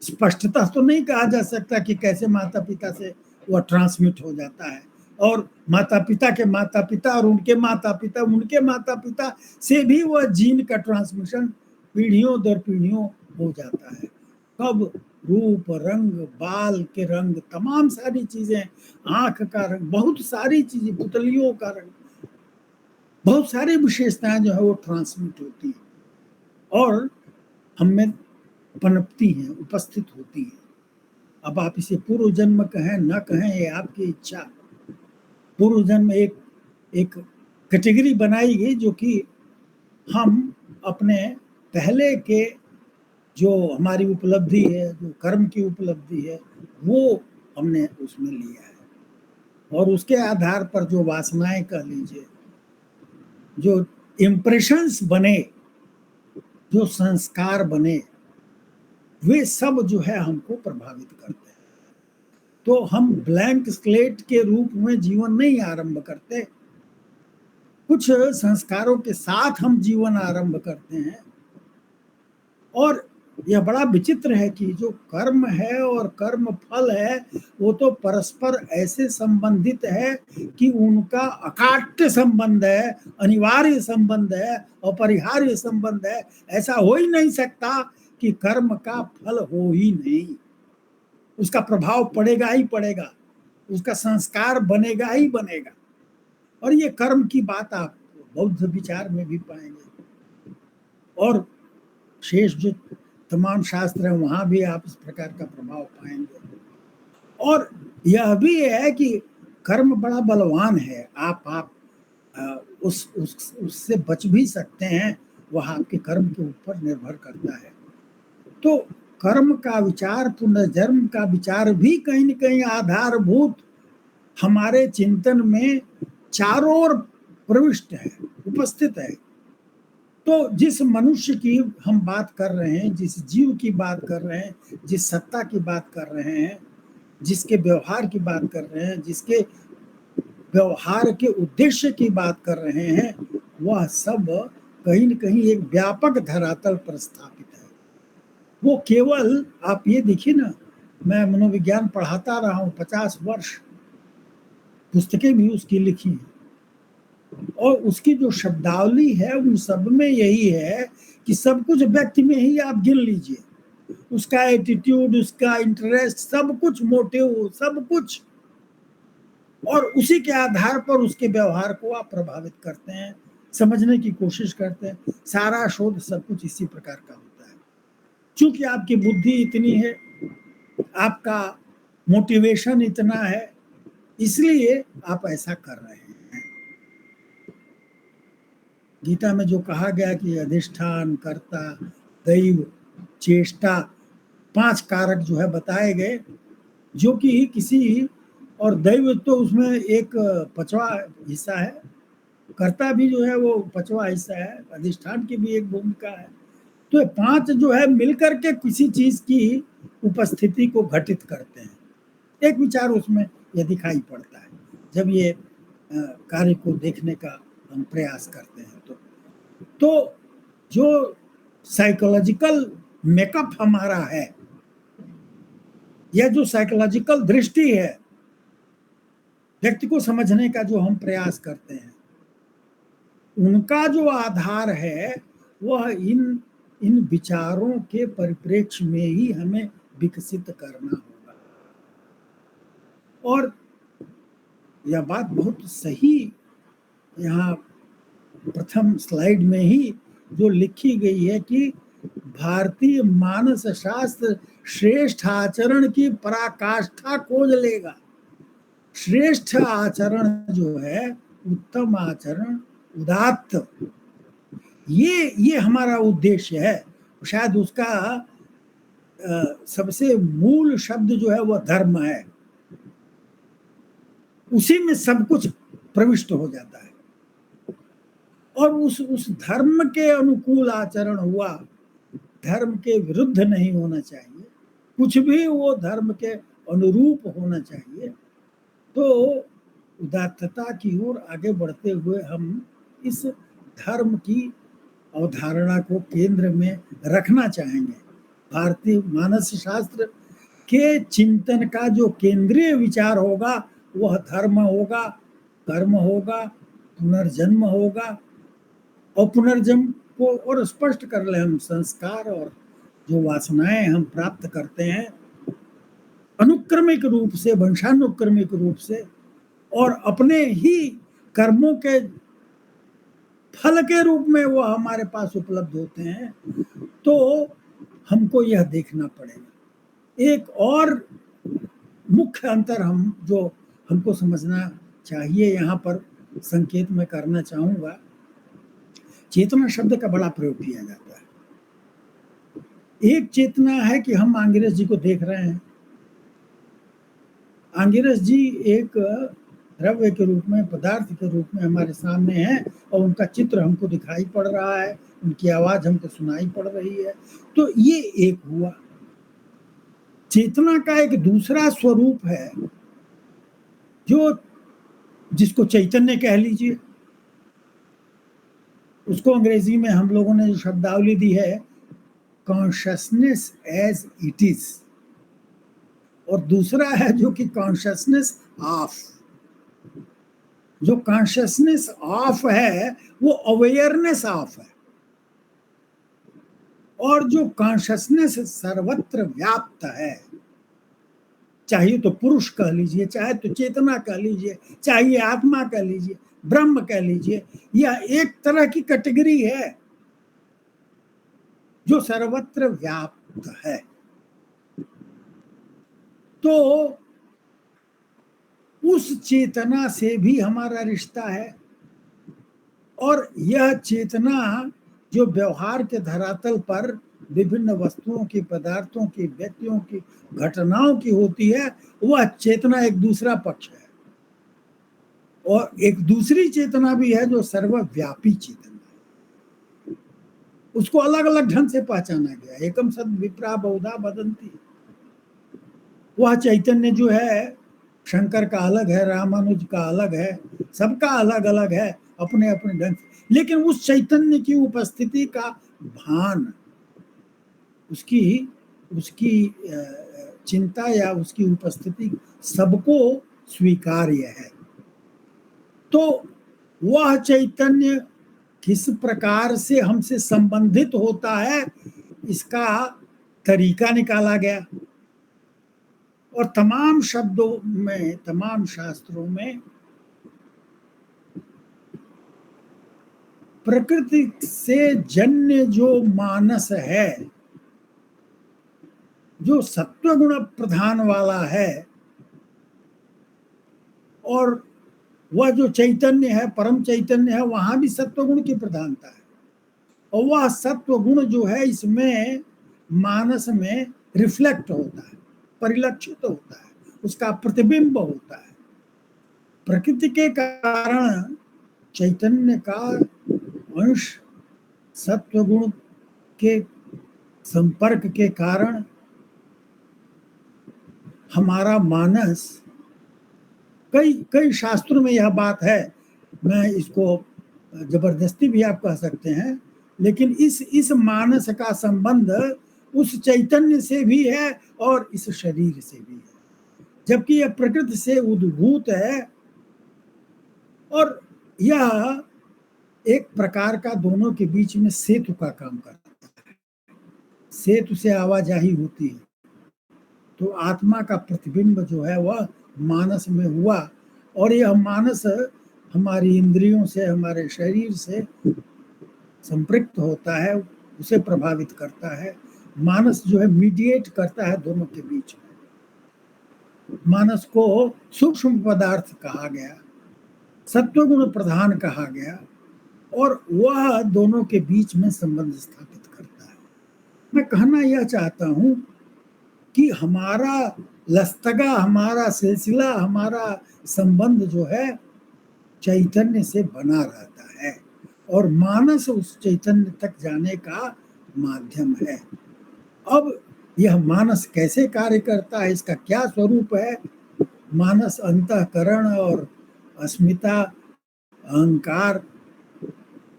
स्पष्टता तो नहीं कहा जा सकता कि कैसे माता पिता से वह ट्रांसमिट हो जाता है, और माता पिता के माता पिता और उनके माता पिता से भी वह जीन का ट्रांसमिशन पीढ़ियों दर पीढ़ियों हो जाता है। कब रूप, रंग, बाल के रंग, तमाम सारी चीजें, आंख का रंग, बहुत सारी चीजें, पुतलियों का रंग, बहुत सारी विशेषताएं जो है वो ट्रांसमिट होती है और हमें पनपती हैं, उपस्थित होती हैं। अब आप इसे पूर्व जन्म कहें न कहें, ये आपकी इच्छा। पूर्व जन्म एक कैटेगरी बनाई गई जो कि हम अपने पहले के जो हमारी उपलब्धि है, जो कर्म की उपलब्धि है, वो हमने उसमें लिया है, और उसके आधार पर जो वासनाएं कह लीजिए, जो इम्प्रेशंस बने, जो संस्कार बने, वे सब जो है हमको प्रभावित करते हैं। तो हम ब्लैंक स्लेट के रूप में जीवन नहीं आरंभ करते, कुछ संस्कारों के साथ हम जीवन आरंभ करते हैं। और यह बड़ा विचित्र है कि जो कर्म है और कर्म फल है, वो तो परस्पर ऐसे संबंधित है कि उनका अकाट्य संबंध है, अनिवार्य संबंध है, अपरिहार्य संबंध है। ऐसा हो ही नहीं सकता कि कर्म का फल हो ही नहीं, उसका प्रभाव पड़ेगा ही पड़ेगा, उसका संस्कार बनेगा ही बनेगा। और ये कर्म की बात आप बौद्ध विचार में भी पाएंगे, और शेष जो तमाम शास्त्र है वहां भी आप इस प्रकार का प्रभाव पाएंगे। और यह भी है कि कर्म बड़ा बलवान है, आप उससे बच भी सकते हैं, वह आपके कर्म के ऊपर निर्भर करता है। तो कर्म का विचार, पुनर्जन्म का विचार भी कहीं न कहीं आधारभूत हमारे चिंतन में चारों ओर प्रविष्ट है, उपस्थित है। तो जिस मनुष्य की हम बात कर रहे हैं, जिस जीव की बात कर रहे हैं, जिस सत्ता की बात कर रहे हैं, जिसके व्यवहार की बात कर रहे हैं, जिसके व्यवहार के उद्देश्य की बात कर रहे हैं, वह सब कहीं न कहीं एक व्यापक धरातल पर स्थापित है। वो केवल आप ये देखिए ना, मैं मनोविज्ञान पढ़ाता रहा हूँ 50 वर्ष, पुस्तकें भी उसकी लिखी हैं और उसकी जो शब्दावली है उन सब में यही है कि सब कुछ व्यक्ति में ही आप गिन लीजिए, उसका एटीट्यूड, उसका इंटरेस्ट, सब कुछ, मोटिव, सब कुछ, और उसी के आधार पर उसके व्यवहार को आप प्रभावित करते हैं, समझने की कोशिश करते हैं। सारा शोध सब कुछ इसी प्रकार का होता है। चूंकि आपकी बुद्धि इतनी है, आपका मोटिवेशन इतना है, इसलिए आप ऐसा कर रहे हैं। गीता में जो कहा गया कि अधिष्ठान, कर्ता, दैव, चेष्टा, 5 कारक जो है बताए गए, जो कि किसी, और दैव तो उसमें एक 5वां हिस्सा है, कर्ता भी जो है वो 5वां हिस्सा है, अधिष्ठान की भी एक भूमिका है। तो ये 5 जो है मिलकर के किसी चीज की उपस्थिति को घटित करते हैं। एक विचार उसमें ये दिखाई पड़ता है जब ये कार्य को देखने का हम प्रयास करते हैं। तो जो साइकोलॉजिकल मेकअप हमारा है, या जो साइकोलॉजिकल दृष्टि है व्यक्ति को समझने का जो हम प्रयास करते हैं, उनका जो आधार है वह इन विचारों के परिप्रेक्ष्य में ही हमें विकसित करना होगा। और यह बात बहुत सही यहाँ प्रथम स्लाइड में ही जो लिखी गई है कि भारतीय मानस शास्त्र श्रेष्ठ आचरण की पराकाष्ठा खोज लेगा। श्रेष्ठ आचरण जो है, उत्तम आचरण, उदात्त, ये हमारा उद्देश्य है। शायद उसका सबसे मूल शब्द जो है वह धर्म है, उसी में सब कुछ प्रविष्ट हो जाता है। और उस धर्म के अनुकूल आचरण हुआ, धर्म के विरुद्ध नहीं होना चाहिए, कुछ भी वो धर्म के अनुरूप होना चाहिए। तो उदात्तता की ओर आगे बढ़ते हुए हम इस धर्म की अवधारणा को केंद्र में रखना चाहेंगे। भारतीय मानस शास्त्र के चिंतन का जो केंद्रीय विचार होगा वह धर्म होगा, कर्म होगा, पुनर्जन्म होगा। और पुनर्जन्म को और स्पष्ट कर ले, हम संस्कार और जो वासनाएं हम प्राप्त करते हैं अनुक्रमिक रूप से, वंशानुक्रमिक रूप से, और अपने ही कर्मों के फल के रूप में वो हमारे पास उपलब्ध होते हैं। तो हमको यह देखना पड़ेगा। एक और मुख्य अंतर हमको समझना चाहिए, यहाँ पर संकेत में करना चाहूंगा। चेतना शब्द का बड़ा प्रयोग किया जाता है। एक चेतना है कि हम आंगिरस जी को देख रहे हैं। आंगिरस जी एक द्रव्य के रूप में, पदार्थ के रूप में हमारे सामने है, और उनका चित्र हमको दिखाई पड़ रहा है, उनकी आवाज हमको सुनाई पड़ रही है। तो ये एक हुआ। चेतना का एक दूसरा स्वरूप है जिसको चैतन्य कह लीजिए। उसको अंग्रेजी में हम लोगों ने जो शब्दावली दी है, कॉन्शियसनेस एज इट इज, और दूसरा है जो कि कॉन्शियसनेस ऑफ। जो कॉन्शियसनेस ऑफ है वो अवेयरनेस ऑफ है, और जो कॉन्शियसनेस सर्वत्र व्याप्त है, चाहिए तो पुरुष कह लीजिए, चाहे तो चेतना कह लीजिए, चाहे आत्मा कह लीजिए, ब्रह्म कह लीजिए, यह एक तरह की कैटेगरी है जो सर्वत्र व्याप्त है। तो उस चेतना से भी हमारा रिश्ता है, और यह चेतना जो व्यवहार के धरातल पर विभिन्न वस्तुओं की, पदार्थों की, व्यक्तियों की, घटनाओं की होती है, वह चेतना एक दूसरा पक्ष है। और एक दूसरी चेतना भी है जो सर्वव्यापी चेतना है। उसको अलग अलग ढंग से पहचाना गया। एकम सद विप्रा बहुधा वदंती। वह चैतन्य जो है, शंकर का अलग है, रामानुज का अलग है, सबका अलग अलग है अपने अपने ढंग से, लेकिन उस चैतन्य की उपस्थिति का भान, उसकी चिंता या उसकी उपस्थिति सबको स्वीकार्य है। तो वह चैतन्य किस प्रकार से हमसे संबंधित होता है, इसका तरीका निकाला गया। और तमाम शब्दों में, तमाम शास्त्रों में प्रकृति से जन्य जो मानस है, जो सत्वगुण प्रधान वाला है, और वह जो चैतन्य है, परम चैतन्य है, वहां भी सत्वगुण की प्रधानता है। और वह सत्वगुण जो है इसमें मानस में रिफ्लेक्ट होता है, परिलक्षित होता है, उसका प्रतिबिंब होता है। प्रकृति के कारण चैतन्य का अंश सत्वगुण के संपर्क के कारण हमारा मानस, कई शास्त्रों में यह बात है, मैं इसको जबरदस्ती भी आप कह सकते हैं, लेकिन इस मानस का संबंध उस चैतन्य से भी है और इस शरीर से भी है, जबकि यह प्रकृति से उद्भूत है। और यह एक प्रकार का दोनों के बीच में सेतु का काम करता है। सेतु से आवाजाही होती है, तो आत्मा का प्रतिबिंब जो है वह मानस में हुआ, और यह मानस हमारी इंद्रियों से, हमारे शरीर से संपृक्त होता है, उसे प्रभावित करता है। मानस जो है मीडिएट करता है दोनों के बीच में। मानस को सूक्ष्म पदार्थ कहा गया, सत्वगुण प्रधान कहा गया, और वह दोनों के बीच में संबंध स्थापित करता है। मैं कहना यह चाहता हूं कि हमारा लस्तगा, हमारा सिलसिला, हमारा संबंध जो है चैतन्य से बना रहता है, और मानस उस चैतन्य तक जाने का माध्यम है। अब यह मानस कैसे कार्य करता है, इसका क्या स्वरूप है, मानस अंतःकरण और अस्मिता, अहंकार,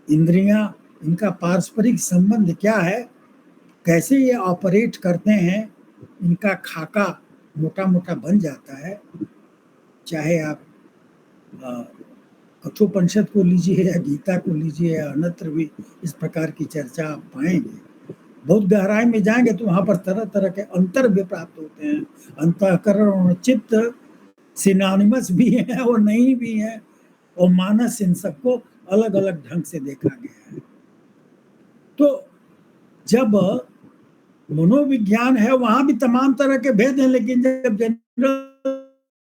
इंद्रियां, इनका पारस्परिक संबंध क्या है, कैसे ये ऑपरेट करते हैं, इनका खाका मोटा मोटा बन जाता है। चाहे आप कठोपनिषद को लीजिए या गीता को लीजिए या अन्यत्र भी इस प्रकार की चर्चा आप पाएंगे। बहुत गहराई में जाएंगे तो वहां पर तरह तरह के अंतर भी प्राप्त होते हैं। अंतःकरण और चित्त सिनोनिमस भी हैं और नहीं भी हैं, और मानस, इन सबको अलग अलग ढंग से देखा गया है। तो जब मनोविज्ञान है वहां भी तमाम तरह के भेद हैं, लेकिन जब जनरल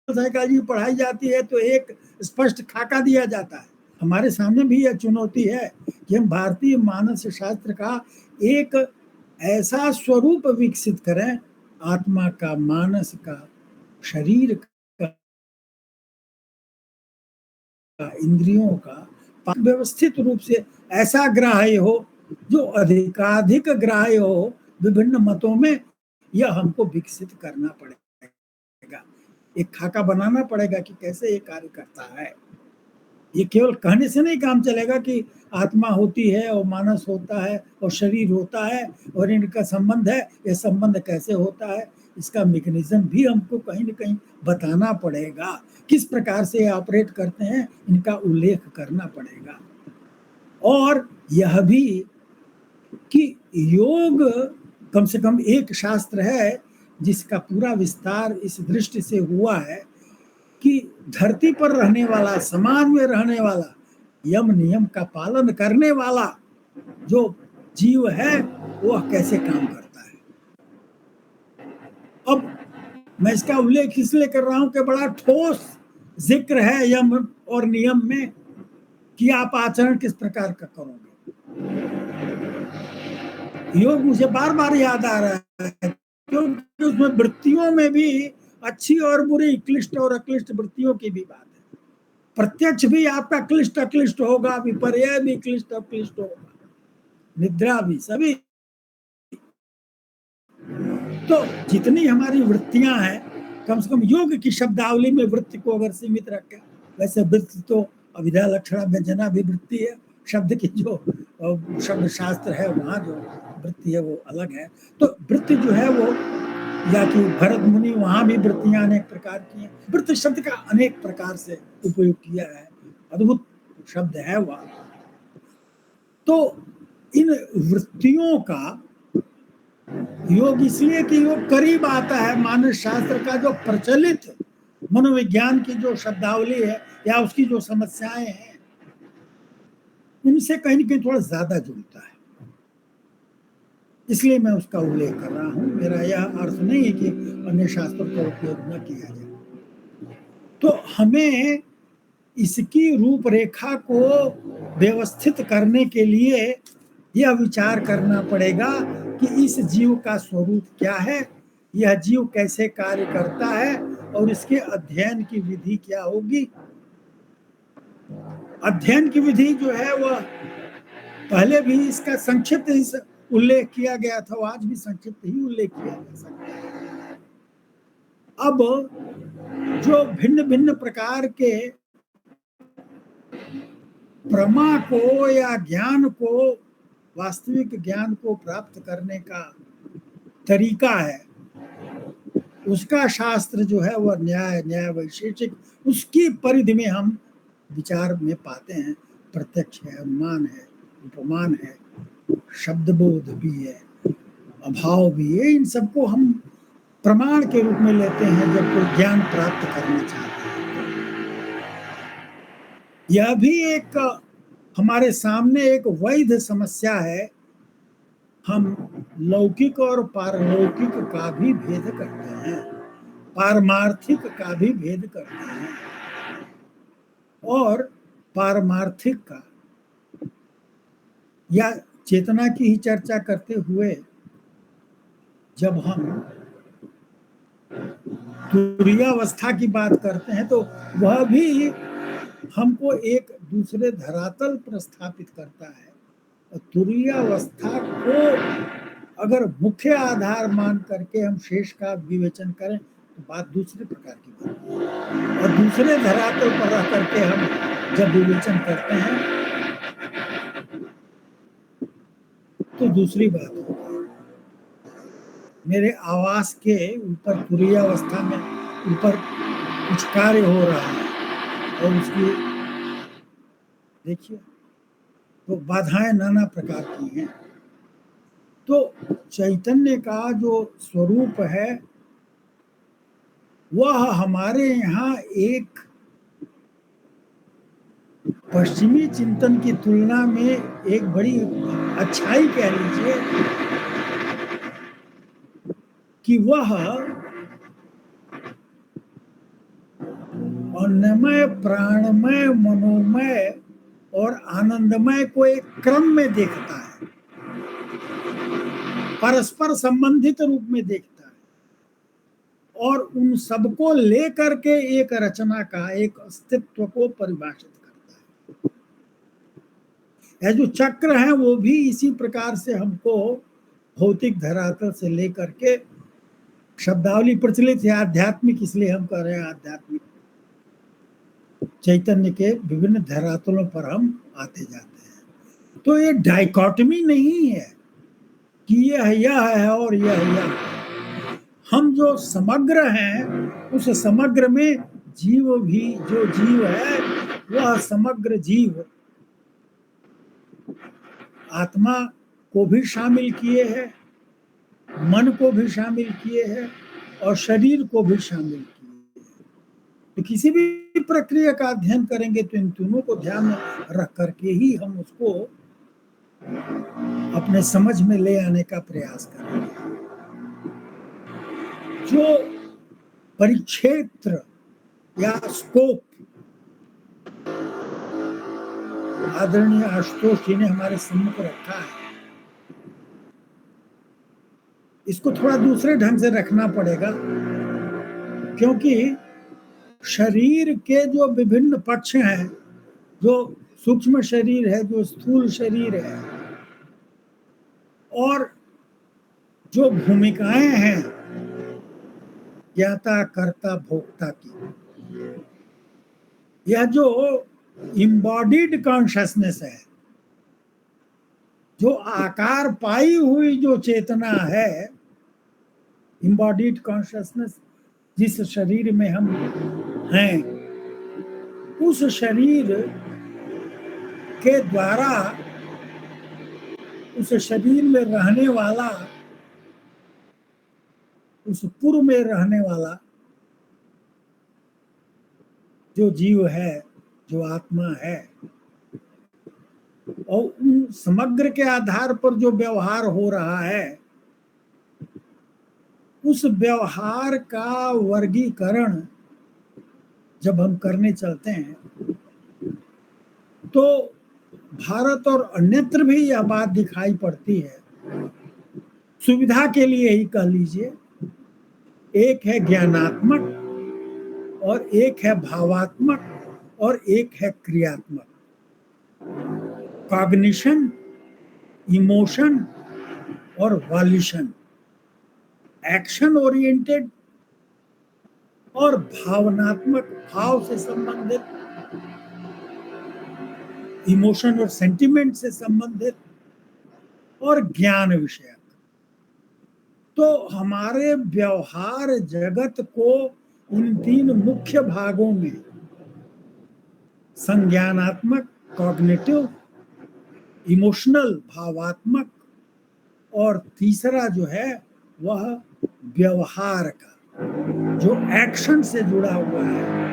साइकोलॉजी पढ़ाई जाती है तो एक स्पष्ट खाका दिया जाता है। हमारे सामने भी यह चुनौती है कि हम भारतीय मानस शास्त्र का एक ऐसा स्वरूप विकसित करें, आत्मा का, मानस का, शरीर का, इंद्रियों का व्यवस्थित रूप से ऐसा ग्राह्य हो, जो अधिकाधिक ग्राह्य हो। विभिन्न मतों में यह हमको विकसित करना पड़ेगा, एक खाका बनाना पड़ेगा कि कैसे ये कार्य करता है। ये केवल कहने से नहीं काम चलेगा कि आत्मा होती है और मानस होता है और शरीर होता है और इनका संबंध है, यह संबंध कैसे होता है, इसका मैकेनिज्म भी हमको कहीं न कहीं बताना पड़ेगा। किस प्रकार से ऑपरेट करते हैं, इनका उल्लेख करना पड़ेगा। और यह भी कि योग कम से कम एक शास्त्र है जिसका पूरा विस्तार इस दृष्टि से हुआ है कि धरती पर रहने वाला, समाज में रहने वाला, यम नियम का पालन करने वाला जो जीव है वह कैसे काम करता है। अब मैं इसका उल्लेख इसलिए कर रहा हूं कि बड़ा ठोस जिक्र है यम और नियम में कि आप आचरण किस प्रकार का करोगे। योग मुझे बार बार याद आ रहा है क्योंकि उसमें वृत्तियों में भी अच्छी और बुरी, क्लिष्ट और अक्लिष्ट वृत्तियों की भी बात है। प्रत्यक्ष भी आपका क्लिष्ट अक्लिष्ट होगा, विपर्यय भी क्लिष्ट अक्लिष्ट होगा, निद्रा भी, सभी। तो जितनी हमारी वृत्तियां हैं, कम से कम योग की शब्दावली में वृत्ति को अगर सीमित रखें, वैसे वृत्ति तो अविद्या लक्षणा व्यंजना भी वृत्ति है, शब्द की जो शब्द शास्त्र है वहाँ जो वृत्ति है वो अलग है। तो वृत्ति जो है वो, या कि भरत मुनि, वहाँ भी वृत्तियां अनेक प्रकार की हैं। वृत्ति शब्द का अनेक प्रकार से उपयोग किया है। अद्भुत शब्द है वह। तो इन वृत्तियों का योग इसलिए कि योग करीब आता है मानस शास्त्र का जो प्रचलित मनोविज्ञान की जो शब्दावली है या उसकी जो समस्याएं हैं उनसे कहीं न कहीं थोड़ा ज्यादा जुड़ता है, इसलिए मैं उसका उल्लेख कर रहा हूं। मेरा यह अर्थ नहीं है कि अन्य शास्त्रों का उपयोग न किया जाए। तो हमें इसकी रूपरेखा को व्यवस्थित करने के लिए यह विचार करना पड़ेगा कि इस जीव का स्वरूप क्या है, यह जीव कैसे कार्य करता है और इसके अध्ययन की विधि क्या होगी। अध्ययन की विधि जो है वह पहले भी इसका संक्षिप्त उल्लेख किया गया था, आज भी संक्षिप्त ही उल्लेख किया जा सकता है। अब जो भिन्न भिन्न प्रकार के प्रमा को या ज्ञान को, वास्तविक ज्ञान को प्राप्त करने का तरीका है, उसका शास्त्र जो है वह न्याय वैशेषिक, उसकी परिधि में हम विचार में पाते हैं। प्रत्यक्ष है, अनुमान है, उपमान है, शब्दबोध भी है, अभाव भी है। इन सबको हम प्रमाण के रूप में लेते हैं जब कोई ज्ञान प्राप्त करना चाहते हैं। यह भी एक हमारे सामने एक वैध समस्या है। हम लौकिक और पारलौकिक का भी भेद करते हैं, पारमार्थिक का भी भेद करते हैं, और पारमार्थिक का या चेतना की ही चर्चा करते हुए जब हम तुरीयावस्था की बात करते हैं तो वह भी हमको एक दूसरे धरातल पर स्थापित करता है। और तुरीयावस्था को अगर मुख्य आधार मान करके हम शेष का विवेचन करें तो बात दूसरे प्रकार की बनती है, और दूसरे धरातल पर रह करके हम जब विवेचन करते हैं तो दूसरी बात होती है। मेरे आवास के ऊपर तुरीयावस्था में ऊपर कुछ कार्य हो रहा है और उसकी देखिए तो बाधाएं नाना प्रकार की हैं। तो चैतन्य का जो स्वरूप है वह हमारे यहाँ एक पश्चिमी चिंतन की तुलना में एक बड़ी अच्छाई कह लीजिए कि वह अन्नमय, प्राणमय, मनोमय और आनंदमय को एक क्रम में देखता है, परस्पर संबंधित रूप में देखता है, और उन सबको लेकर के एक रचना का, एक अस्तित्व को परिभाषित करता है। यह जो चक्र है वो भी इसी प्रकार से हमको भौतिक धरातल से लेकर के, शब्दावली प्रचलित है आध्यात्मिक, इसलिए हम कह रहे हैं आध्यात्मिक, चैतन्य के विभिन्न धरातलों पर हम आते जाते हैं। तो ये डाइकोटमी नहीं है कि यह है और यह। हम जो समग्र हैं उस समग्र में जीव भी, जो जीव है वह समग्र जीव आत्मा को भी शामिल किए है, मन को भी शामिल किए है और शरीर को भी शामिल किए है। तो किसी भी प्रक्रिया का अध्ययन करेंगे तो इन तीनों को ध्यान में रख करके ही हम उसको अपने समझ में ले आने का प्रयास करेंगे। जो परिक्षेत्र या स्कोप आदरणीय आशुतोष जी ने हमारे सम्मुख रखा है, इसको थोड़ा दूसरे ढंग से रखना पड़ेगा, क्योंकि शरीर के जो विभिन्न पक्ष हैं, जो सूक्ष्म शरीर है, जो स्थूल शरीर है, और जो भूमिकाएं हैं ज्ञाता, कर्ता, भोक्ता की, यह जो इम्बॉडीड कॉन्शसनेस है, जो आकार पाई हुई जो चेतना है, इम्बॉडीड कॉन्शसनेस, जिस शरीर में हम हैं उस शरीर के द्वारा उस शरीर में रहने वाला, उस पुर में रहने वाला जो जीव है, जो आत्मा है, और उन समग्र के आधार पर जो व्यवहार हो रहा है, उस व्यवहार का वर्गीकरण जब हम करने चलते हैं तो भारत और अन्यत्र भी यह बात दिखाई पड़ती है। सुविधा के लिए ही कह लीजिए, एक है ज्ञानात्मक और एक है भावात्मक और एक है क्रियात्मक। कॉग्निशन, इमोशन और वॉल्यूशन, एक्शन ओरिएंटेड और भावनात्मक, भाव से संबंधित, इमोशन और सेंटिमेंट से संबंधित, और ज्ञान विषयक। तो हमारे व्यवहार जगत को इन तीन मुख्य भागों में, संज्ञानात्मक कॉग्निटिव, इमोशनल भावात्मक, और तीसरा जो है वह व्यवहार का, जो एक्शन से जुड़ा हुआ है।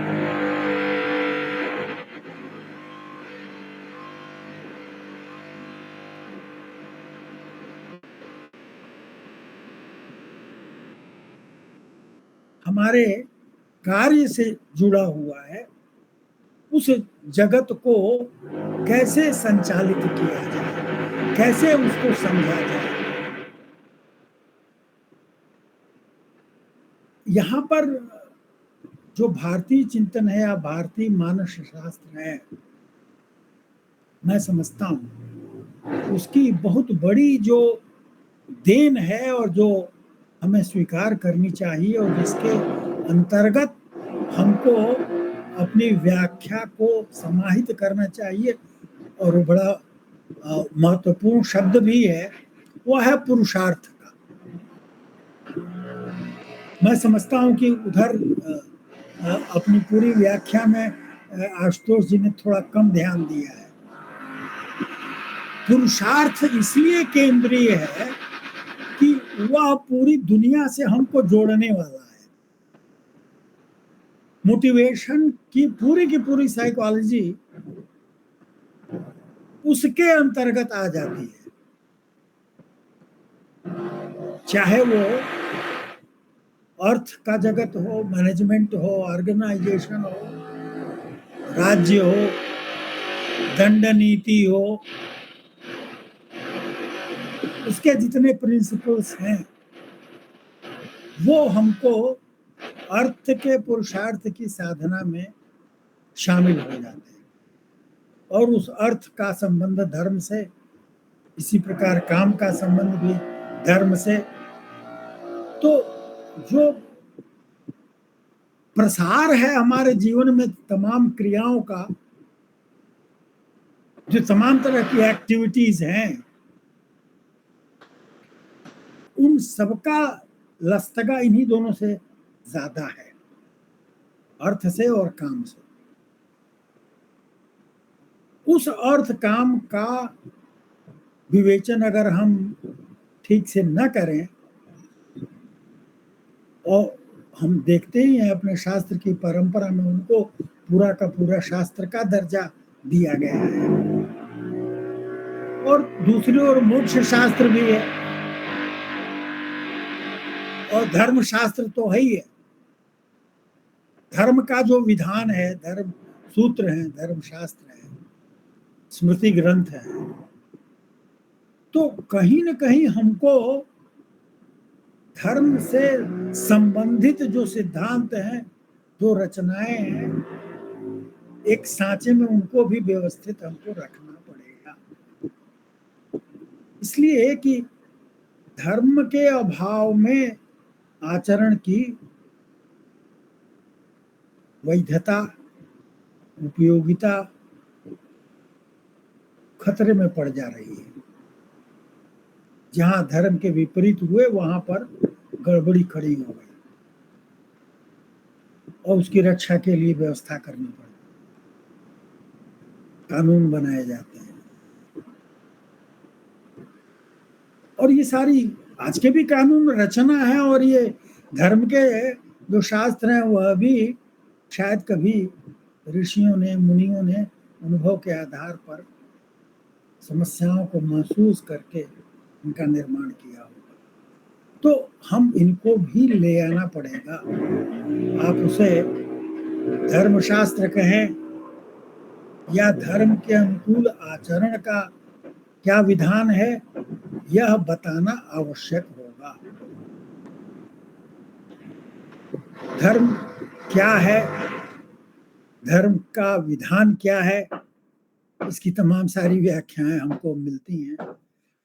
हमारे कार्य से जुड़ा हुआ है। उस जगत को कैसे संचालित किया जाए, कैसे उसको समझा जाए। यहाँ पर जो भारतीय चिंतन है या भारतीय मानस शास्त्र है, मैं समझता हूँ उसकी बहुत बड़ी जो देन है और जो हमें स्वीकार करनी चाहिए और जिसके अंतर्गत हमको अपनी व्याख्या को समाहित करना चाहिए, और वो बड़ा महत्वपूर्ण शब्द भी है, वो है पुरुषार्थ का। मैं समझता हूँ कि उधर अपनी पूरी व्याख्या में आशुतोष जी ने थोड़ा कम ध्यान दिया है। पुरुषार्थ इसलिए केंद्रीय है कि वह पूरी दुनिया से हमको जोड़ने वाला है। मोटिवेशन की पूरी साइकोलॉजी उसके अंतर्गत आ जाती है, चाहे वो अर्थ का जगत हो, मैनेजमेंट हो, ऑर्गेनाइजेशन हो, राज्य हो, दंड नीति हो, उसके जितने प्रिंसिपल्स हैं वो हमको अर्थ के पुरुषार्थ की साधना में शामिल हो जाते हैं। और उस अर्थ का संबंध धर्म से, इसी प्रकार काम का संबंध भी धर्म से। तो जो प्रसार है हमारे जीवन में तमाम क्रियाओं का, जो तमाम तरह की एक्टिविटीज हैं, उन सबका लस्तगा इन्हीं दोनों से ज्यादा है, अर्थ से और काम से। उस अर्थ काम का विवेचन अगर हम ठीक से न करें, और हम देखते ही हैं अपने शास्त्र की परंपरा में उनको पूरा का पूरा शास्त्र का दर्जा दिया गया है, और दूसरी ओर मोक्ष शास्त्र भी है और धर्म शास्त्र तो है ही है। धर्म का जो विधान है, धर्म सूत्र है, धर्म शास्त्र है, स्मृति ग्रंथ है, तो कहीं न कहीं हमको धर्म से संबंधित जो सिद्धांत हैं, जो रचनाएं हैं, एक सांचे में उनको भी व्यवस्थित हमको रखना पड़ेगा। इसलिए कि धर्म के अभाव में आचरण की वैधता, उपयोगिता खतरे में पड़ जा रही है। जहां धर्म के विपरीत हुए वहां पर गड़बड़ी खड़ी हो गई और उसकी रक्षा के लिए व्यवस्था करनी पड़ी। कानून बनाए जाते हैं। और ये सारी आज के भी कानून रचना है, और ये धर्म के जो शास्त्र हैं वह भी शायद कभी ऋषियों ने, मुनियों ने अनुभव के आधार पर समस्याओं को महसूस करके इनका निर्माण किया होगा। तो हम इनको भी ले आना पड़ेगा। आप उसे धर्मशास्त्र कहें या धर्म के अनुकूल आचरण का क्या विधान है, यह बताना आवश्यक होगा। धर्म क्या है, धर्म का विधान क्या है, इसकी तमाम सारी व्याख्याएं हमको मिलती हैं,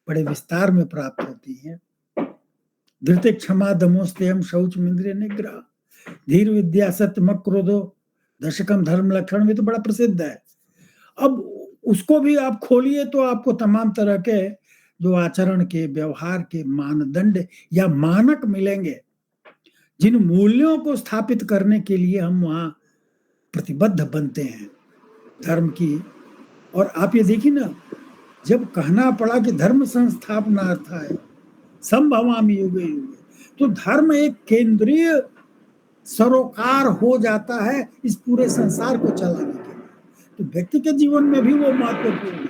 बड़े विस्तार में प्राप्त होती हैं। धृति क्षमा दमोस्तेयम शौचमिंद्रिय निग्रह धीर विद्या सत्य मक क्रोधो दशकम धर्म लक्षण भी तो बड़ा प्रसिद्ध है। अब उसको भी आप खोलिए तो आपको तमाम तरह के जो आचरण के, व्यवहार के मानदंड या मानक मिलेंगे, जिन मूल्यों को स्थापित करने के लिए हम वहां प्रतिबद्ध बनते हैं धर्म की। और आप ये देखिए ना, जब कहना पड़ा कि धर्म संस्थापनार्थाय संभवामि युगे युगे, तो धर्म एक केंद्रीय सरोकार हो जाता है इस पूरे संसार को चलाने के लिए। तो व्यक्ति के जीवन में भी वो महत्वपूर्ण है।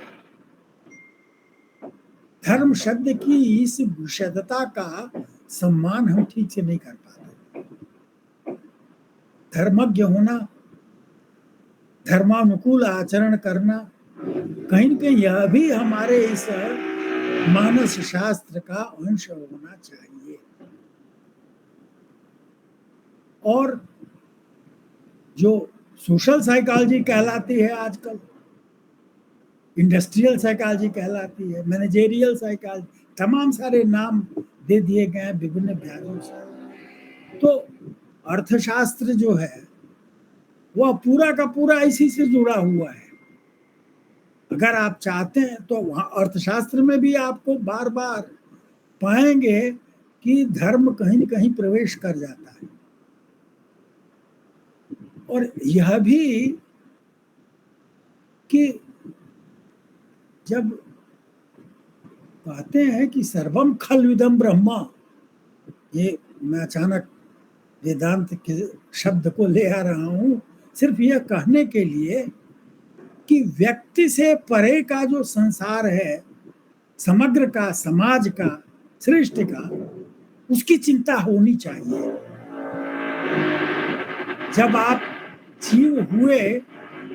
धर्म शब्द की इस विशदता का सम्मान हम ठीक से नहीं कर पाते। धर्मज्ञ होना, धर्मानुकूल आचरण करना, कहीं न कहीं यह भी हमारे इस मानस शास्त्र का अंश होना चाहिए। और जो सोशल साइकोलॉजी कहलाती है आजकल, इंडस्ट्रियल साइकोलॉजी कहलाती है, मैनेजेरियल साइकोलॉजी, तमाम सारे नाम दे दिए गए हैं विभिन्न व्याजों से। तो अर्थशास्त्र जो है वह पूरा का पूरा इसी से जुड़ा हुआ है। अगर आप चाहते हैं तो वहां अर्थशास्त्र में भी आपको बार बार पाएंगे कि धर्म कहीं न कहीं प्रवेश कर जाता है। और यह भी कि जब कहते हैं कि सर्वम खल्विदम ब्रह्मा, ये मैं अचानक वेदांत के शब्द को ले आ रहा हूं सिर्फ यह कहने के लिए कि व्यक्ति से परे का जो संसार है, समग्र का, समाज का, सृष्टि का, उसकी चिंता होनी चाहिए। जब आप जीव हुए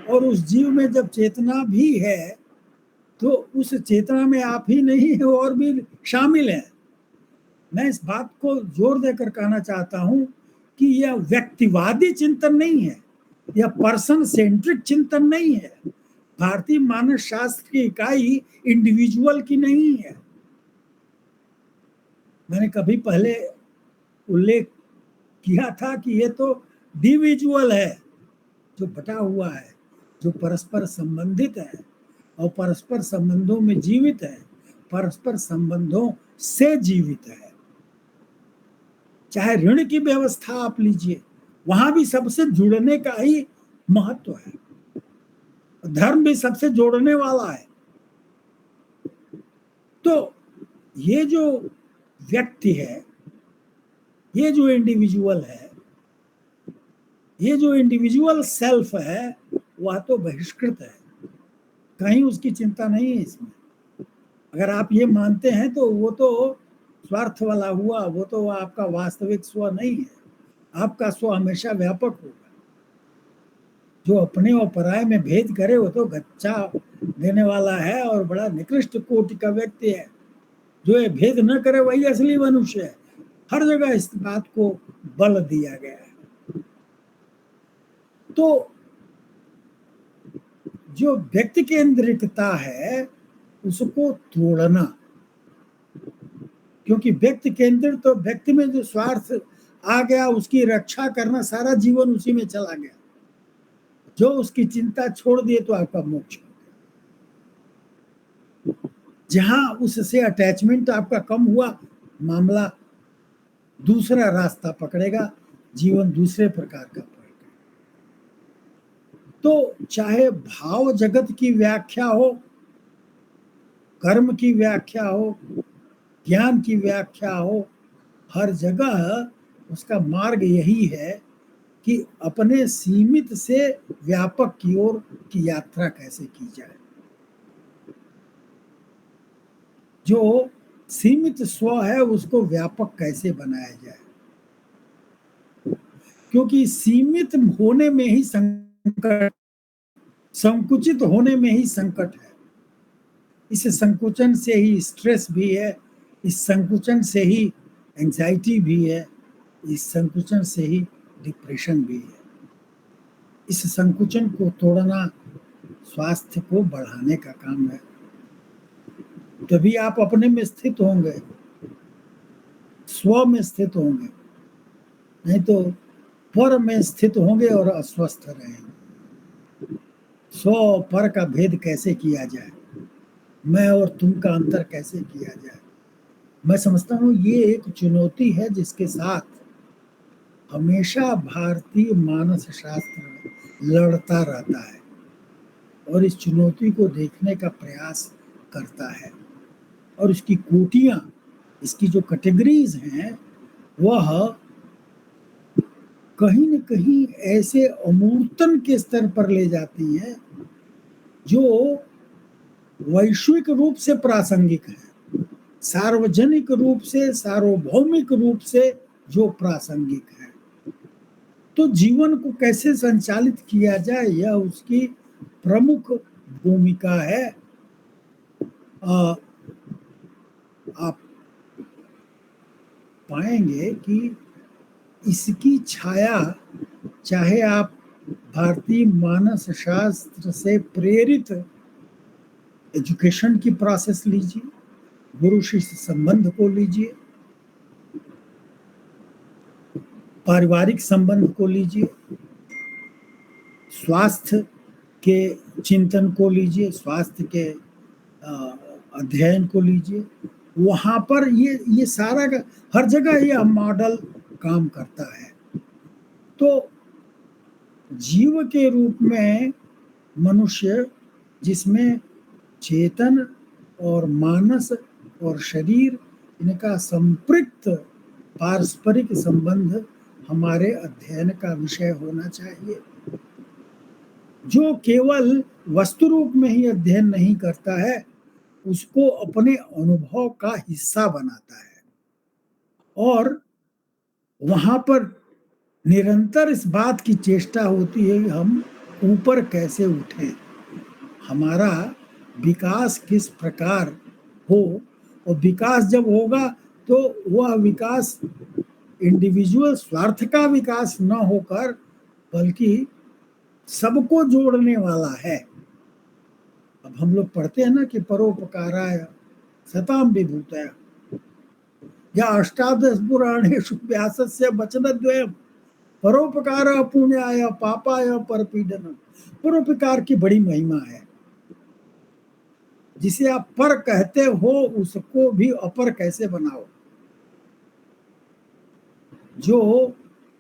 और उस जीव में जब चेतना भी है तो उस चेतना में आप ही नहीं है और भी शामिल है। मैं इस बात को जोर देकर कहना चाहता हूं कि यह व्यक्तिवादी चिंतन नहीं है, यह पर्सन सेंट्रिक चिंतन नहीं है। भारतीय मानस शास्त्र की इकाई इंडिविजुअल की नहीं है। मैंने कभी पहले उल्लेख किया था कि यह तो डिविजुअल है, जो बटा हुआ है, जो परस्पर संबंधित है और परस्पर संबंधों में जीवित है, परस्पर संबंधों से जीवित है। चाहे ऋण की व्यवस्था आप लीजिए, वहां भी सबसे जुड़ने का ही महत्व है। धर्म भी सबसे जोड़ने वाला है। तो ये जो व्यक्ति है, ये जो इंडिविजुअल है, ये जो इंडिविजुअल सेल्फ है, वह तो बहिष्कृत है, कहीं उसकी चिंता नहीं है इसमें। अगर आप ये मानते हैं तो वो तो स्वार्थ वाला हुआ, वो तो आपका वास्तविक स्व नहीं है। आपका स्व हमेशा व्यापक होगा। जो अपने और पराये में भेद करे वो तो गच्चा देने वाला है और बड़ा निकृष्ट कोटि का व्यक्ति है। जो ये भेद न करे वही असली मनुष्य है। हर जगह इस बात को बल दिया गया है। तो जो व्यक्ति केंद्रिकता है उसको तोड़ना, क्योंकि व्यक्ति केंद्रित तो व्यक्ति में जो स्वार्थ आ गया उसकी रक्षा करना, सारा जीवन उसी में चला गया। जो उसकी चिंता छोड़ दिए तो आपका मोक्ष हो गया। जहां उससे अटैचमेंट आपका कम हुआ, मामला दूसरा रास्ता पकड़ेगा, जीवन दूसरे प्रकार का पकड़ेगा। तो चाहे भाव जगत की व्याख्या हो, कर्म की व्याख्या हो, ज्ञान की व्याख्या हो, हर जगह उसका मार्ग यही है कि अपने सीमित से व्यापक की ओर की यात्रा कैसे की जाए। जो सीमित स्व है उसको व्यापक कैसे बनाया जाए, क्योंकि सीमित होने में ही संकट, संकुचित होने में ही संकट है। इस संकुचन से ही स्ट्रेस भी है, इस संकुचन से ही एंजाइटी भी है, इस संकुचन से ही डिप्रेशन भी है। इस संकुचन को तोड़ना स्वास्थ्य को बढ़ाने का काम है। तभी आप अपने में स्थित होंगे, स्व में स्थित होंगे, नहीं तो पर में स्थित होंगे और अस्वस्थ रहेंगे। स्व और पर का भेद कैसे किया जाए, मैं और तुम का अंतर कैसे किया जाए, मैं समझता हूँ ये एक चुनौती है जिसके साथ हमेशा भारतीय मानस शास्त्र लड़ता रहता है और इस चुनौती को देखने का प्रयास करता है। और इसकी कोटियां, इसकी जो कैटेगरीज हैं, वह कहीं न कहीं ऐसे अमूर्तन के स्तर पर ले जाती हैं जो वैश्विक रूप से प्रासंगिक है, सार्वजनिक रूप से, सार्वभौमिक रूप से जो प्रासंगिक है। तो जीवन को कैसे संचालित किया जाए, यह उसकी प्रमुख भूमिका है। आप पाएंगे कि इसकी छाया, चाहे आप भारतीय मानस शास्त्र से प्रेरित एजुकेशन की प्रोसेस लीजिए, गुरु शिष्य संबंध को लीजिए, पारिवारिक संबंध को लीजिए, स्वास्थ्य के चिंतन को लीजिए, स्वास्थ्य के अध्ययन को लीजिए, वहाँ पर ये सारा हर जगह यह मॉडल काम करता है। तो जीव के रूप में मनुष्य, जिसमें चेतन और मानस और शरीर, इनका संपृक्त पारस्परिक संबंध हमारे अध्ययन का विषय होना चाहिए। जो केवल वस्तु रूप में ही अध्ययन नहीं करता है, उसको अपने अनुभव का हिस्सा बनाता है और वहां पर निरंतर इस बात की चेष्टा होती है कि हम ऊपर कैसे उठें, हमारा विकास किस प्रकार हो। और विकास जब होगा तो वह विकास इंडिविजुअल स्वार्थ का विकास न होकर बल्कि सबको जोड़ने वाला है। अब हम लोग पढ़ते हैं ना कि परोपकाराय सताम विभूतया या अष्टादश पुराणेषु व्यासस्य वचनद्वयम् परोपकार पुण्याय पापाय परपीडनम। परोपकार की बड़ी महिमा है। जिसे आप पर कहते हो उसको भी अपर कैसे बनाओ, जो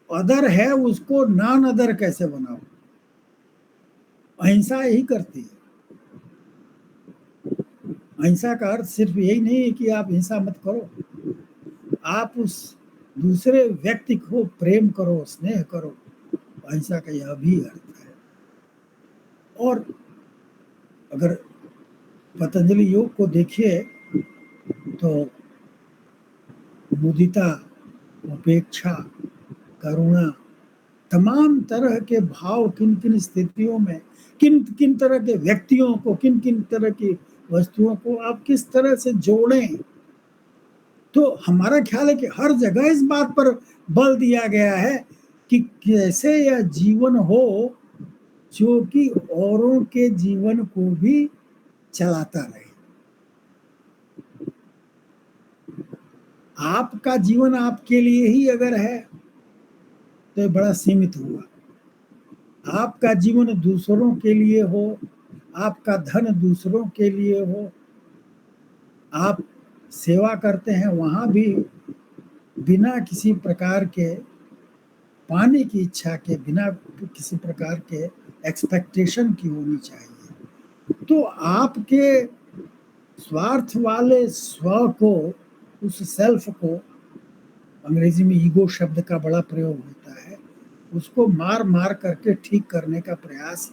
अदर है उसको नॉन अदर कैसे बनाओ। अहिंसा यही करती है। अहिंसा का अर्थ सिर्फ यही नहीं है कि आप हिंसा मत करो, आप उस दूसरे व्यक्ति को प्रेम करो, स्नेह करो। अहिंसा का यह भी अर्थ है। और अगर पतंजलि योग को देखिए तो मुदिता, उपेक्षा, करुणा, तमाम तरह के भाव किन किन स्थितियों में, किन किन तरह के व्यक्तियों को, किन किन तरह की वस्तुओं को आप किस तरह से जोड़ें। तो हमारा ख्याल है कि हर जगह इस बात पर बल दिया गया है कि कैसे यह जीवन हो जो कि औरों के जीवन को भी चलाता रहे। आपका जीवन आपके लिए ही अगर है तो बड़ा सीमित हुआ। आपका जीवन दूसरों के लिए हो, आपका धन दूसरों के लिए हो, आप सेवा करते हैं वहां भी बिना किसी प्रकार के पाने की इच्छा के, बिना किसी प्रकार के एक्सपेक्टेशन की होनी चाहिए। तो आपके स्वार्थ वाले स्व को, उस सेल्फ को, अंग्रेजी में ईगो शब्द का बड़ा प्रयोग होता है, उसको मार मार करके ठीक करने का प्रयास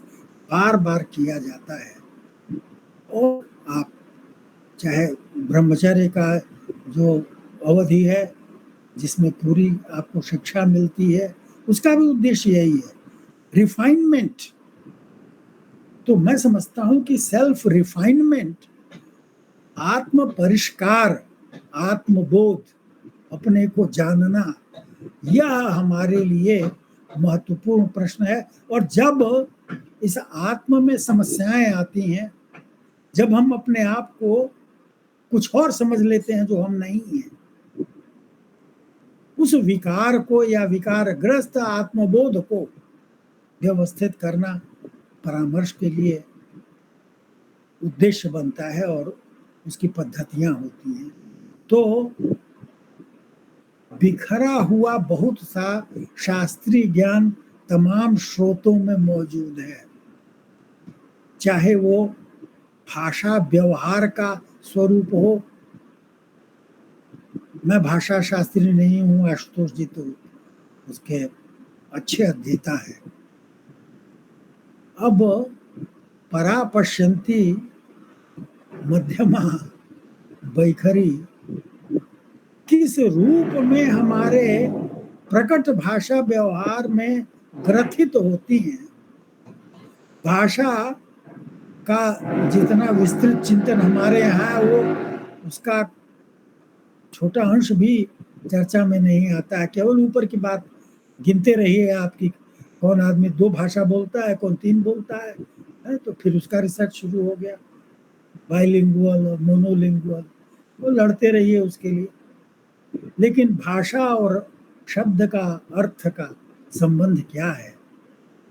बार बार किया जाता है। और आप चाहे ब्रह्मचर्य का जो अवधि है जिसमें पूरी आपको शिक्षा मिलती है, उसका भी उद्देश्य यही है, रिफाइनमेंट। तो मैं समझता हूं कि सेल्फ रिफाइनमेंट, आत्म परिष्कार, आत्मबोध, अपने को जानना, यह हमारे लिए महत्वपूर्ण प्रश्न है। और जब इस आत्म में समस्याएं आती हैं, जब हम अपने आप को कुछ और समझ लेते हैं जो हम नहीं हैं, उस विकार को या विकारग्रस्त आत्मबोध को व्यवस्थित करना परामर्श के लिए उद्देश्य बनता है और उसकी पद्धतियां होती हैं। तो बिखरा हुआ बहुत सा शास्त्रीय ज्ञान तमाम स्रोतों में मौजूद है, चाहे वो भाषा व्यवहार का स्वरूप हो। मैं भाषा शास्त्री नहीं हूँ, आशुतोष जी तो उसके अच्छे अध्येता है। अब परा पश्यन्ति मध्यमा वैखरी किस रूप में हमारे प्रकट भाषा व्यवहार में ग्रथित होती हैं। भाषा का जितना विस्तृत चिंतन हमारे यहाँ है, वो उसका छोटा अंश भी चर्चा में नहीं आता है। केवल ऊपर की बात गिनते रहिए आपकी, कौन आदमी 2 भाषा बोलता है, कौन 3 बोलता है, तो फिर उसका रिसर्च शुरू हो गया, बाइलिंगुअल और मोनोलिंगुअल, वो लड़ते रहिए उसके लिए। लेकिन भाषा और शब्द का अर्थ का संबंध क्या है,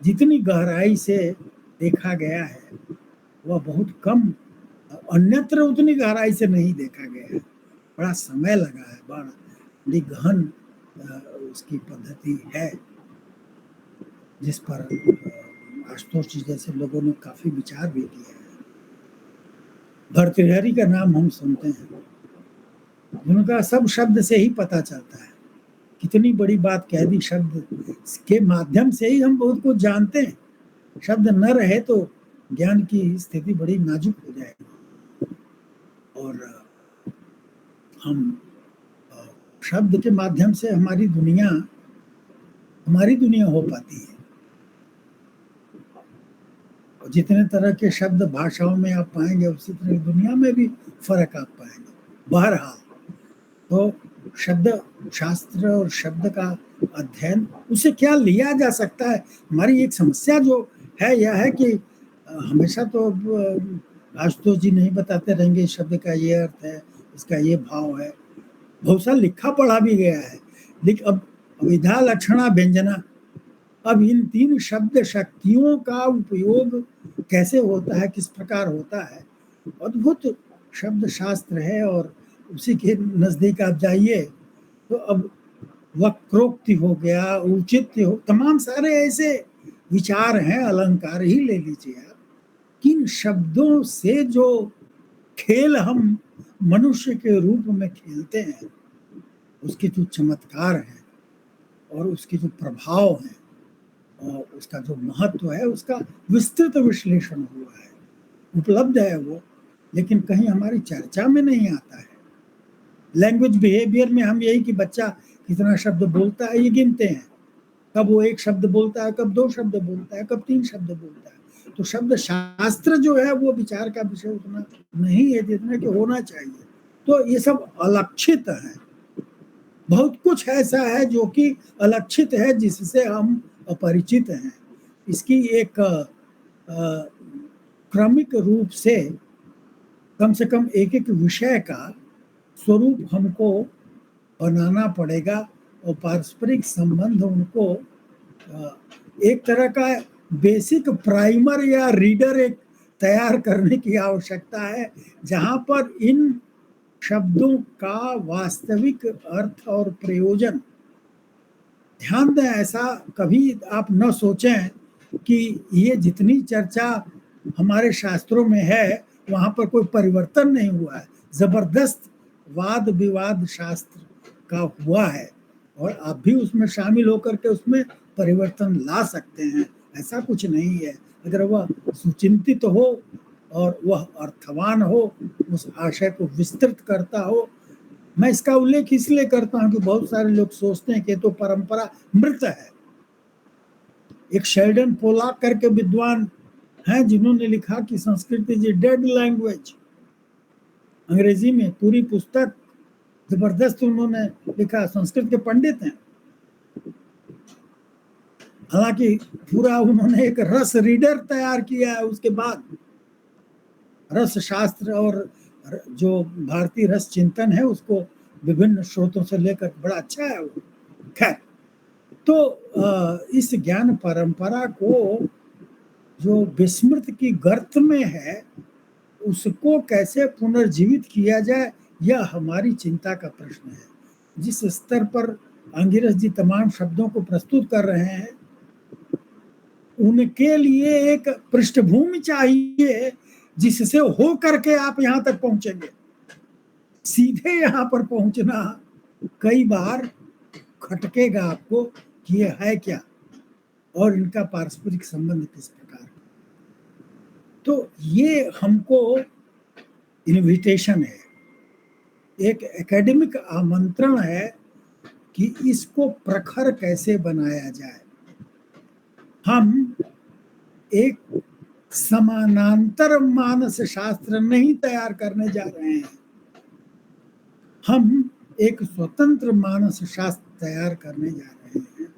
जितनी गहराई से देखा गया है वह बहुत कम, अन्यत्र उतनी गहराई से नहीं देखा गया है। बड़ा समय लगा है, बड़ी गहन उसकी पद्धति है, जिस पर आशुतोष जी जैसे लोगों ने काफी विचार भी किया है। भर्तृहरि का नाम हम सुनते हैं, उनका सब शब्द से ही पता चलता है। कितनी बड़ी बात कह दी, शब्द के माध्यम से ही हम बहुत कुछ जानते हैं। शब्द न रहे तो ज्ञान की स्थिति बड़ी नाजुक हो जाएगी। और हम शब्द के माध्यम से हमारी दुनिया हो पाती है। और जितने तरह के शब्द भाषाओं में आप पाएंगे, उसी तरह दुनिया में भी फर्क आप पाएंगे। बहरहाल तो शब्द शास्त्र और शब्द का अध्ययन, उसे क्या लिया जा सकता है। हमारी एक समस्या जो है यह है कि हमेशा तो आशुतोष जी नहीं बताते रहेंगे शब्द का ये अर्थ है, इसका ये भाव है। बहुत सा लिखा पढ़ा भी गया है, लेकिन अब विधा लक्षणा व्यंजना, अब इन 3 शब्द शक्तियों का उपयोग कैसे होता है, किस प्रकार होता है, अद्भुत शब्द शास्त्र है। और उसी के नजदीक आप जाइए तो अब वक्रोक्ति हो गया, औचित्य हो, तमाम सारे ऐसे विचार हैं। अलंकार ही ले लीजिए आप, किन शब्दों से जो खेल हम मनुष्य के रूप में खेलते हैं, उसके जो चमत्कार हैं और उसके जो प्रभाव हैं और उसका जो महत्व है, उसका विस्तृत विश्लेषण हुआ है, उपलब्ध है वो, लेकिन कहीं हमारी चर्चा में नहीं आता है। लैंग्वेज बिहेवियर में हम यही कि बच्चा कितना शब्द बोलता है ये गिनते हैं, कब वो 1 शब्द बोलता है, कब 2 शब्द बोलता है, कब 3 शब्द बोलता है। तो शब्द शास्त्र जो है वो विचार का विषय उतना नहीं है जितना कि होना चाहिए। तो ये सब अलक्षित है, बहुत कुछ ऐसा है जो कि अलक्षित है, जिससे हम अपरिचित हैं। इसकी एक क्रमिक रूप से कम एक विषय का स्वरूप हमको बनाना पड़ेगा और पारस्परिक संबंध उनको एक तरह का बेसिक प्राइमर या रीडर एक तैयार करने की आवश्यकता है, जहां पर इन शब्दों का वास्तविक अर्थ और प्रयोजन ध्यान दें। ऐसा कभी आप न सोचें कि ये जितनी चर्चा हमारे शास्त्रों में है वहां पर कोई परिवर्तन नहीं हुआ है। जबरदस्त वाद विवाद शास्त्र का हुआ है और आप भी उसमें शामिल होकर के उसमें परिवर्तन ला सकते हैं। ऐसा कुछ नहीं है। अगर वह सुचिंतित हो और वह अर्थवान हो, उस आशय को विस्तृत करता हो। मैं इसका उल्लेख इसलिए करता हूं कि बहुत सारे लोग सोचते हैं कि तो परंपरा मृत है। एक शेल्डन पोलाक करके विद्वान हैं जिन्होंने लिखा कि Sanskrit is a dead language. अंग्रेजी में पूरी पुस्तक जबरदस्त उन्होंने लिखा। संस्कृत के पंडित हैं, हालांकि पूरा उन्होंने एक रस रीडर तैयार किया है। उसके बाद रस शास्त्र और जो भारतीय रस चिंतन है उसको विभिन्न स्रोतों से लेकर बड़ा अच्छा है वो। खैर, तो इस ज्ञान परंपरा को जो विस्मृत की गर्त में है उसको कैसे पुनर्जीवित किया जाए, यह हमारी चिंता का प्रश्न है। जिस स्तर पर अंगिरस जी तमाम शब्दों को प्रस्तुत कर रहे हैं उनके लिए एक पृष्ठभूमि चाहिए जिससे हो करके आप यहां तक पहुंचेंगे। सीधे यहां पर पहुंचना कई बार खटकेगा आपको कि ये है क्या और इनका पारस्परिक संबंध किस प्रकार। तो ये हमको इनविटेशन है, एक एकेडमिक आमंत्रण है कि इसको प्रखर कैसे बनाया जाए। हम एक समानांतर मानस शास्त्र नहीं तैयार करने जा रहे हैं, हम एक स्वतंत्र मानस शास्त्र तैयार करने जा रहे हैं।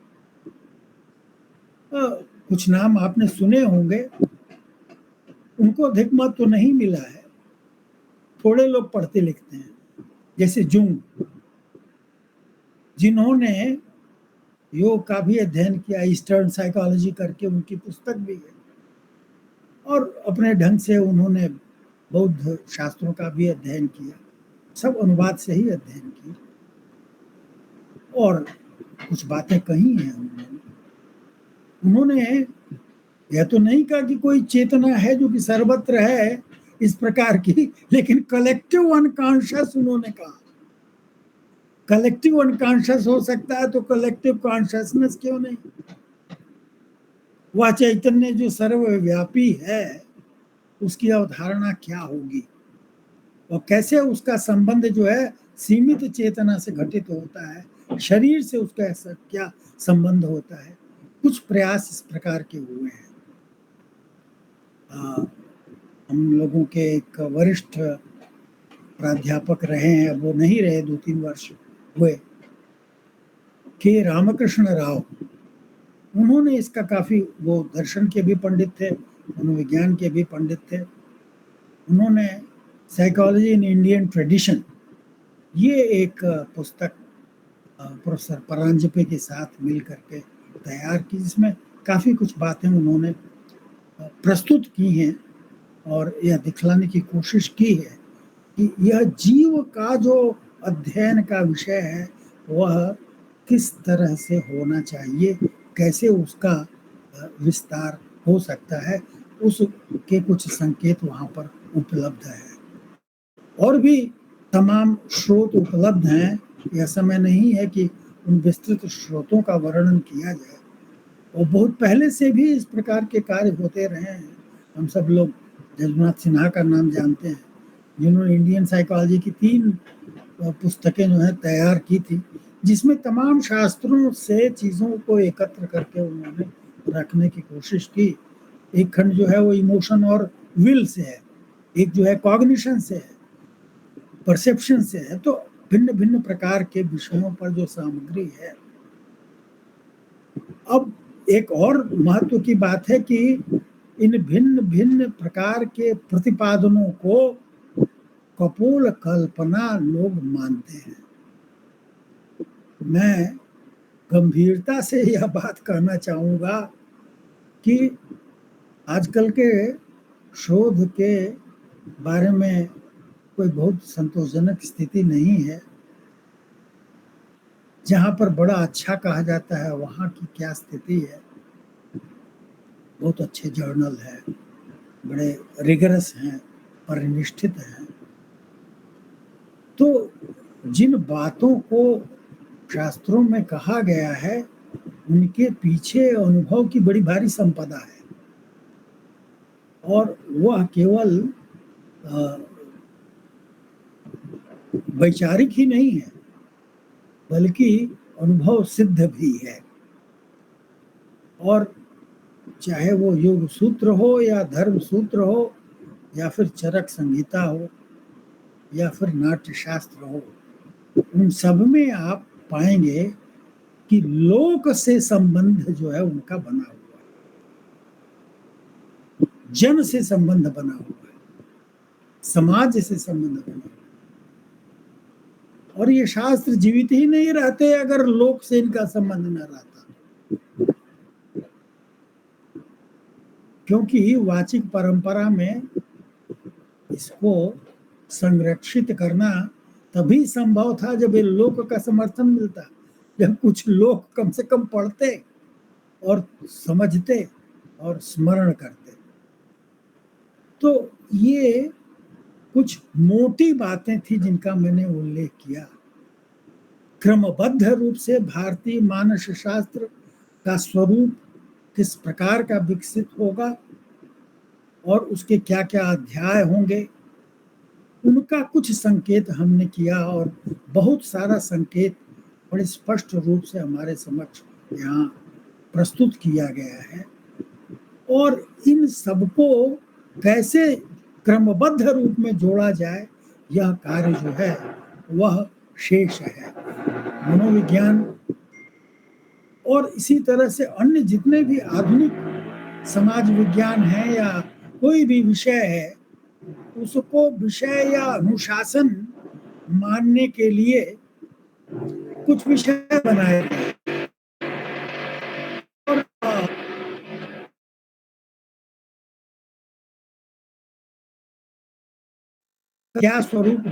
कुछ नाम आपने सुने होंगे, उनको अधिक मत तो नहीं मिला है, थोड़े लोग पढ़ते लिखते हैं। जैसे जुंग, जिन्होंने योग का भी अध्ययन किया, ईस्टर्न साइकोलॉजी करके उनकी पुस्तक भी है, और अपने ढंग से उन्होंने बौद्ध शास्त्रों का भी अध्ययन किया, सब अनुवाद से ही अध्ययन किया और कुछ बातें कही हैं उन्होंने। यह तो नहीं कहा कि कोई चेतना है जो कि सर्वत्र है इस प्रकार की, लेकिन कलेक्टिव अनकॉन्शियस उन्होंने कहा। कलेक्टिव अनकॉन्शियस हो सकता है तो कलेक्टिव कॉन्शियसनेस क्यों नहीं? वह चैतन्य जो सर्वव्यापी है उसकी अवधारणा क्या होगी और कैसे उसका संबंध जो है सीमित चेतना से घटित होता है, शरीर से उसका ऐसा क्या संबंध होता है। कुछ प्रयास इस प्रकार के हुए हैं। हम लोगों के एक वरिष्ठ प्राध्यापक रहे हैं, अब वो नहीं रहे, 2-3 वर्ष हुए, के रामकृष्ण राव, उन्होंने इसका काफी, वो दर्शन के भी पंडित थे, मनोविज्ञान के भी पंडित थे। उन्होंने साइकोलॉजी इन इंडियन ट्रेडिशन, ये एक पुस्तक प्रोफेसर परांजपे के साथ मिल करके तैयार की, जिसमें काफी कुछ बातें उन्होंने प्रस्तुत की हैं और यह दिखलाने की कोशिश की है कि यह जीव का जो अध्ययन का विषय है वह किस तरह से होना चाहिए, कैसे उसका विस्तार हो सकता है, उसके कुछ संकेत वहाँ पर उपलब्ध है। और भी तमाम स्रोत उपलब्ध हैं, यह समय नहीं है कि उन विस्तृत स्रोतों का वर्णन किया जाए, और बहुत पहले से भी इस प्रकार के कार्य होते रहे हैं। हम सब लोग जगन्नाथ सिन्हा का नाम जानते हैं, जिन्होंने इंडियन साइकोलॉजी की 3 पुस्तकें जो है तैयार की थी, जिसमें तमाम शास्त्रों से चीज़ों को एकत्र करके उन्होंने रखने की कोशिश की। एक खंड जो है वो इमोशन और विल से है, एक जो है कॉग्निशन से है, परसेप्शन से है। तो भिन्न भिन्न प्रकार के विषयों पर जो सामग्री है। अब एक और महत्व की बात है कि इन भिन्न भिन्न प्रकार के प्रतिपादनों को कपोल कल्पना लोग मानते हैं। मैं गंभीरता से यह बात कहना चाहूँगा कि आजकल के शोध के बारे में कोई बहुत संतोषजनक स्थिति नहीं है। जहाँ पर बड़ा अच्छा कहा जाता है वहाँ की क्या स्थिति है। बहुत अच्छे जर्नल हैं, बड़े रिगरस हैं, परिनिष्ठित हैं। तो जिन बातों को शास्त्रों में कहा गया है उनके पीछे अनुभव की बड़ी भारी संपदा है, और वह केवल वैचारिक ही नहीं है बल्कि अनुभव सिद्ध भी है। और चाहे वो योग सूत्र हो या धर्म सूत्र हो या फिर चरक संहिता हो या फिर नाट्य शास्त्र हो, उन सब में आप पाएंगे कि लोक से संबंध जो है उनका बना हुआ है, जन से संबंध बना हुआ है, समाज से संबंध बना हुआ है। और ये शास्त्र जीवित ही नहीं रहते अगर लोक से इनका संबंध न रहता, क्योंकि वाचिक परंपरा में इसको संरक्षित करना तभी संभव था जब ये लोक का समर्थन मिलता, जब कुछ लोग कम से कम पढ़ते और समझते और स्मरण करते। तो ये कुछ मोटी बातें थी जिनका मैंने उल्लेख किया। क्रमबद्ध रूप से भारतीय मानस शास्त्र का स्वरूप किस प्रकार का विकसित होगा और उसके क्या क्या अध्याय होंगे, उनका कुछ संकेत हमने किया, और बहुत सारा संकेत बड़े स्पष्ट रूप से हमारे समक्ष यहाँ प्रस्तुत किया गया है। और इन सबको कैसे क्रमबद्ध रूप में जोड़ा जाए, यह कार्य जो है वह शेष है। मनोविज्ञान और इसी तरह से अन्य जितने भी आधुनिक समाज विज्ञान है या कोई भी विषय है, उसको विषय या अनुशासन मानने के लिए कुछ विषय बनाए गए और क्या स्वरूप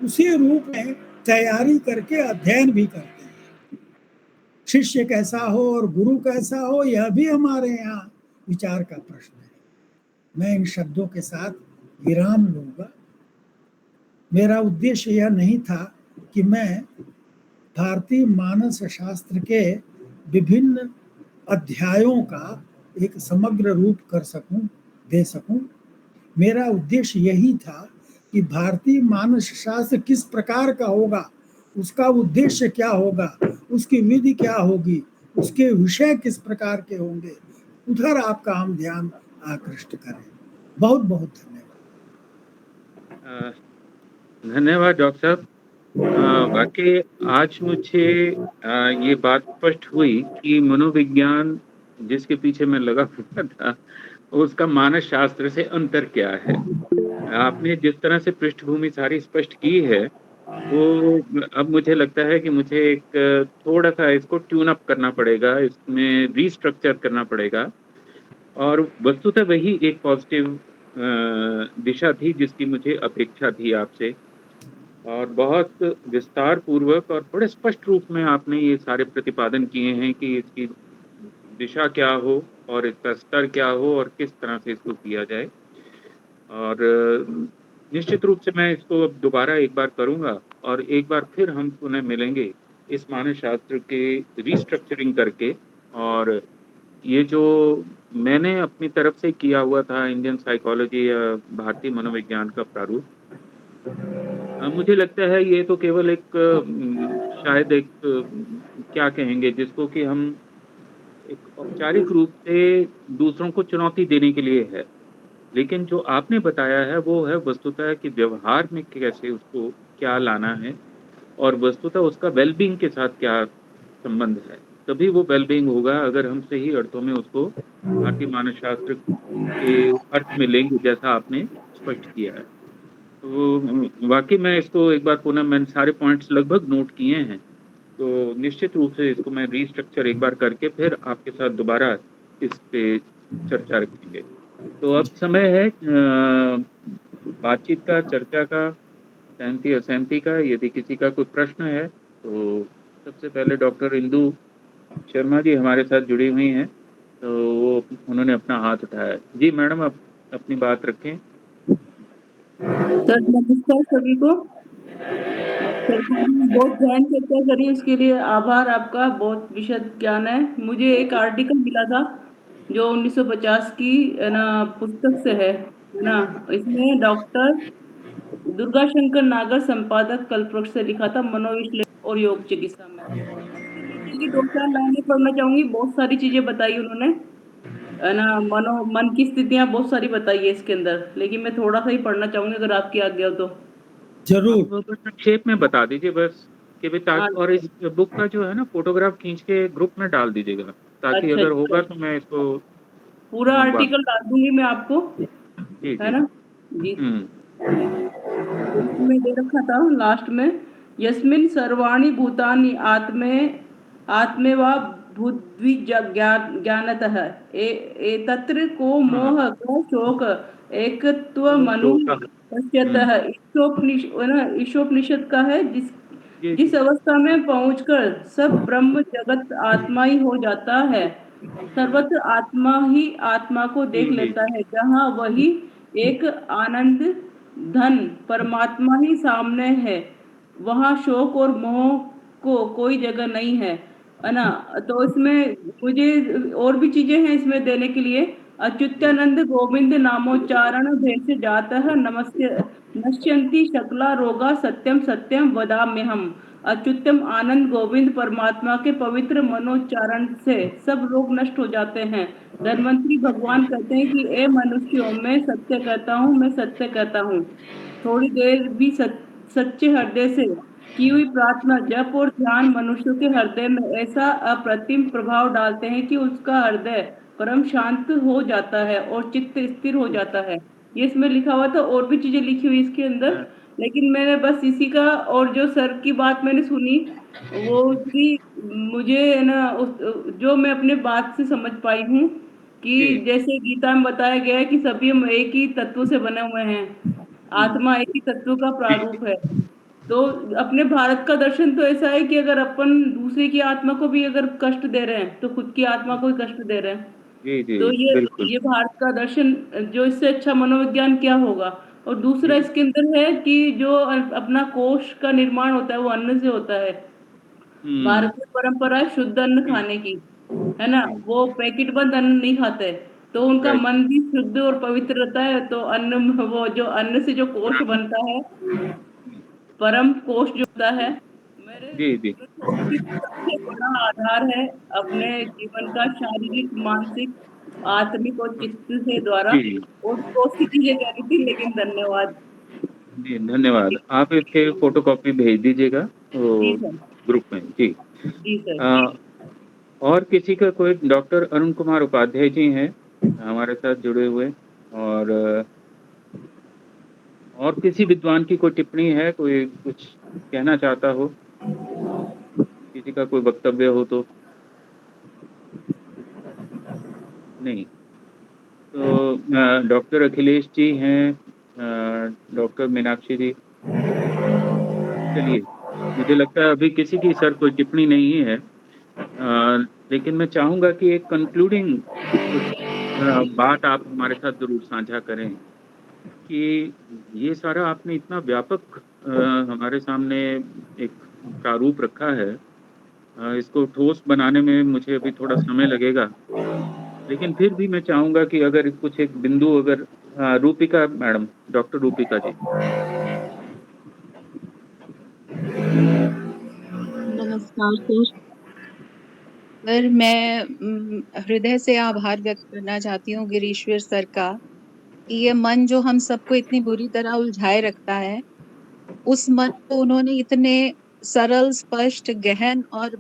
उसी रूप में तैयारी करके अध्ययन भी करते हैं। शिष्य कैसा हो और गुरु कैसा हो, यह भी हमारे यहाँ विचार का प्रश्न है। मैं इन शब्दों के साथ विराम लूंगा। मेरा उद्देश्य यह नहीं था कि मैं भारतीय मानस शास्त्र के विभिन्न अध्यायों का एक समग्र रूप कर सकूं, दे सकूं। मेरा उद्देश्य यही था कि भारतीय मानस शास्त्र किस प्रकार का होगा, उसका उद्देश्य क्या होगा, उसकी विधि क्या होगी, उसके विषय किस प्रकार के होंगे, उधर आपका हम ध्यान आकृष्ट करें। बहुत बहुत धन्यवाद। धन्यवाद डॉक्टर साहब। वाकई आज मुझे ये बात स्पष्ट हुई कि मनोविज्ञान जिसके पीछे मैं लगा हुआ था उसका मानस शास्त्र से अंतर क्या है। आपने जिस तरह से पृष्ठभूमि सारी स्पष्ट की है, वो अब मुझे लगता है कि मुझे एक थोड़ा सा इसको ट्यून अप करना पड़ेगा, इसमें रीस्ट्रक्चर करना पड़ेगा। और वस्तुतः वही एक पॉजिटिव दिशा थी जिसकी मुझे अपेक्षा थी आपसे, और बहुत विस्तार पूर्वक और बड़े स्पष्ट रूप में आपने ये सारे प्रतिपादन किए हैं कि इसकी दिशा क्या हो और इसका स्तर क्या हो और किस तरह से इसको किया जाए। और निश्चित रूप से मैं इसको अब दोबारा एक बार करूंगा और एक बार फिर हम पुनः मिलेंगे इस मानस शास्त्र के रीस्ट्रक्चरिंग करके। और ये जो मैंने अपनी तरफ से किया हुआ था इंडियन साइकोलॉजी या भारतीय मनोविज्ञान का प्रारूप, मुझे लगता है ये तो केवल एक शायद एक क्या कहेंगे जिसको कि हम एक औपचारिक रूप से दूसरों को चुनौती देने के लिए है, लेकिन जो आपने बताया है वो है वस्तुतः कि व्यवहार में कैसे उसको क्या लाना है और वस्तुतः उसका वेलबींग के साथ क्या संबंध है। तभी वो वेलबींग होगा अगर हम सही अर्थों में उसको भारतीय मानसशास्त्र के अर्थ में लेंगे जैसा आपने स्पष्ट किया है। तो वाकई मैं इसको एक बार पुनः मैंने सारे पॉइंट्स लगभग नोट किए हैं तो निश्चित रूप से इसको मैं रीस्ट्रक्चर एक बार करके फिर आपके साथ दोबारा इस पे चर्चा रखेंगे। तो अब समय है बातचीत का, चर्चा का, सहमति असहमति का। यदि किसी का कोई प्रश्न है तो सबसे पहले डॉक्टर इंदु शर्मा जी हमारे साथ जुड़ी हुई हैं, तो वो उन्होंने अपना हाथ उठाया है। जी मैडम, आप अपनी बात रखें। सर नमस्कार सभी को। सरकार ने बहुत ध्यान चर्चा करी, उसके लिए आभार आपका। बहुत विशद ज्ञान है। मुझे एक आर्टिकल मिला था जो 1950 की है ना पुस्तक से है ना। इसमें डॉक्टर दुर्गा शंकर नागर संपादक कल्पवृक्ष से लिखा था, मनोविश्लेषण और योग चिकित्सा में। उससे नीचे की 2-4 लाइनें पढ़ना चाहूंगी। बहुत सारी चीजें बताई उन्होंने, है ना। मन की स्थितियां बहुत सारी बताई है इसके अंदर, लेकिन मैं थोड़ा सा ही पढ़ना चाहूंगी अगर आपकी आज्ञा हो तो। जरूर। आप बस संक्षेप में बता दीजिए बस कि भी हाँ, और इस बुक का जो है ना फोटोग्राफ खींच के ग्रुप में डाल दीजिएगा, ताकि अच्छा अगर अच्छा। होगा तो मैं इसको पूरा मंगवा। आर्टिकल डाल दूंगी मैं आपको, जी है जी। ना। जी हम्म। तो इसमें दे रखा था लास्ट में, यस्मिन सर्वाणि भूतानि आत्मे आत्मेवा भूद्वि ज्ञानतः एतत्र को हाँ, मोह को शोक एकत्व मनु तो पश्यतः। ईशोपनिषद का है। जी जिस जी अवस्था में पहुंचकर सब ब्रह्म जगत आत्मा ही हो जाता है, सर्वत्र आत्मा ही आत्मा को जी देख जी लेता है, जहाँ वही एक आनंद धन परमात्मा ही सामने है, वहाँ शोक और मोह को कोई जगह नहीं है ना। तो इसमें मुझे और भी चीजें हैं इसमें देने के लिए। अच्युतानंद गोविंद नामोच्चारण भेष जातः नमस्य नश्यन्ति शकला रोगा सत्यम सत्यम वदाम्यहम। अच्युतम आनंद गोविंद परमात्मा के पवित्र मनोच्चारण से सब रोग नष्ट हो जाते हैं। धन्वंतरी भगवान कहते हैं कि ए मनुष्यों, मैं सत्य कहता हूँ, मैं सत्य कहता हूँ। थोड़ी देर भी सच्चे हृदय से की हुई प्रार्थना, जप और ध्यान मनुष्य के हृदय में ऐसा अप्रतिम प्रभाव डालते हैं कि उसका हृदय परम शांत हो जाता है और चित्त स्थिर हो जाता है। ये इसमें लिखा हुआ था, और भी चीजें लिखी हुई इसके अंदर, लेकिन मैंने बस इसी का, और जो सर की बात मैंने सुनी वो भी मुझे है ना जो मैं अपने बात से समझ पाई हूँ कि जी जैसे गीता में बताया गया है कि सभी हम एक ही तत्व से बने हुए हैं, आत्मा एक ही तत्व का प्रारूप है। तो अपने भारत का दर्शन तो ऐसा है कि अगर अपन दूसरे की आत्मा को भी अगर कष्ट दे रहे हैं तो खुद की आत्मा को ही कष्ट दे रहे हैं। जी जी तो बिल्कुल। ये भारत का दर्शन, जो इससे अच्छा मनोविज्ञान क्या होगा। और दूसरा जी। इसके अंदर है कि जो अपना कोष का निर्माण होता है वो अन्न से होता है। हम्म। भारतीय परंपरा है शुद्ध अन्न जी खाने की, है ना। जी। वो पैकेट बंद अन्न नहीं खाते, तो उनका राइट। मन भी शुद्ध और पवित्र रहता है। तो अन्न, वो जो अन्न से जो कोष बनता है, परम कोष जो होता है, मेरे जी जी फिलोसॉफी का सबसे बड़ा आधार है अपने जीवन का शारीरिक, मानसिक, आत्मिक और चित्त से द्वारा। जी और बहुत सी चीजें कह रही थी, लेकिन धन्यवाद। जी, धन्यवाद। आप इसके फोटोकॉपी भेज दीजिएगा तो जी सर। ग्रुप में। जी। जी सर। अ, और किसी का कोई, डॉक्टर अरुण कुमार उपाध्याय जी हैं हमारे साथ जुड़े हुए, और और किसी विद्वान की कोई टिप्पणी है, कोई कुछ कहना चाहता हो, किसी का कोई वक्तव्य हो तो? नहीं। तो डॉक्टर अखिलेश जी हैं, डॉक्टर मीनाक्षी जी। चलिए, मुझे लगता है अभी किसी की सर कोई टिप्पणी नहीं है, लेकिन मैं चाहूंगा कि एक कंक्लूडिंग कुछ बात आप हमारे साथ जरूर साझा करें कि ये सारा आपने इतना व्यापक हमारे सामने एक प्रारूप रखा है। इसको ठोस बनाने में मुझे अभी थोड़ा समय लगेगा, लेकिन फिर भी मैं चाहूंगा कि अगर कुछ एक बिंदु, अगर रूपिका मैडम, डॉक्टर रूपिका जी। नमस्कार सर। सर मैं हृदय से आभार व्यक्त करना चाहती हूँ गिरीश्वर सर का, कि ये मन जो हम सबको इतनी बुरी तरह उलझाए रखता है, उस मन को उन्होंने इतने सरल, स्पष्ट, गहन और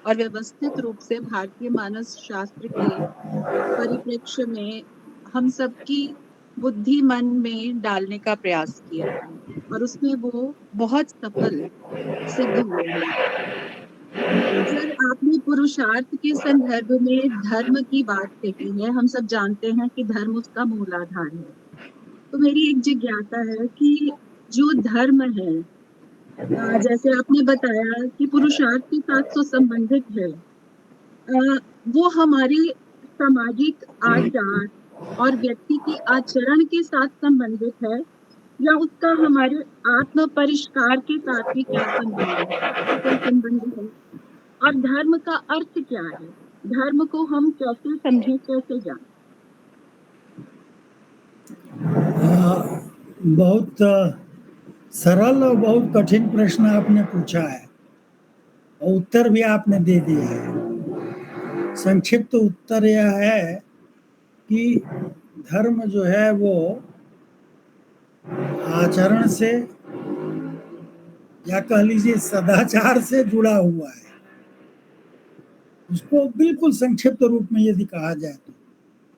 और व्यवस्थित रूप से भारतीय मानस शास्त्र के परिप्रेक्ष्य में हम सबकी बुद्धि मन में डालने का प्रयास किया है और उसमें वो बहुत सफल सिद्ध हुए हैं। सर, आपने पुरुषार्थ के संदर्भ में धर्म की बात कही है। हम सब जानते हैं कि धर्म उसका मूलाधार है। तो मेरी एक जिज्ञासा है कि जो धर्म है, जैसे आपने बताया कि पुरुषार्थ के साथ तो संबंधित है, वो हमारे सामाजिक आचार और व्यक्ति के आचरण के साथ संबंधित है, या उसका हमारे आत्म परिष्कार के साथ भी क्या संबंध है? क्या संबंध है? और धर्म का अर्थ क्या है? धर्म को हम कैसे समझें, कैसे जानें? बहुत सरल और बहुत कठिन प्रश्न आपने पूछा है और उत्तर भी आपने दे दिया है। संक्षिप्त उत्तर यह है कि धर्म जो है वो आचरण से या कह लीजिए सदाचार से जुड़ा हुआ है। उसको बिल्कुल संक्षिप्त रूप में यदि कहा जाए तो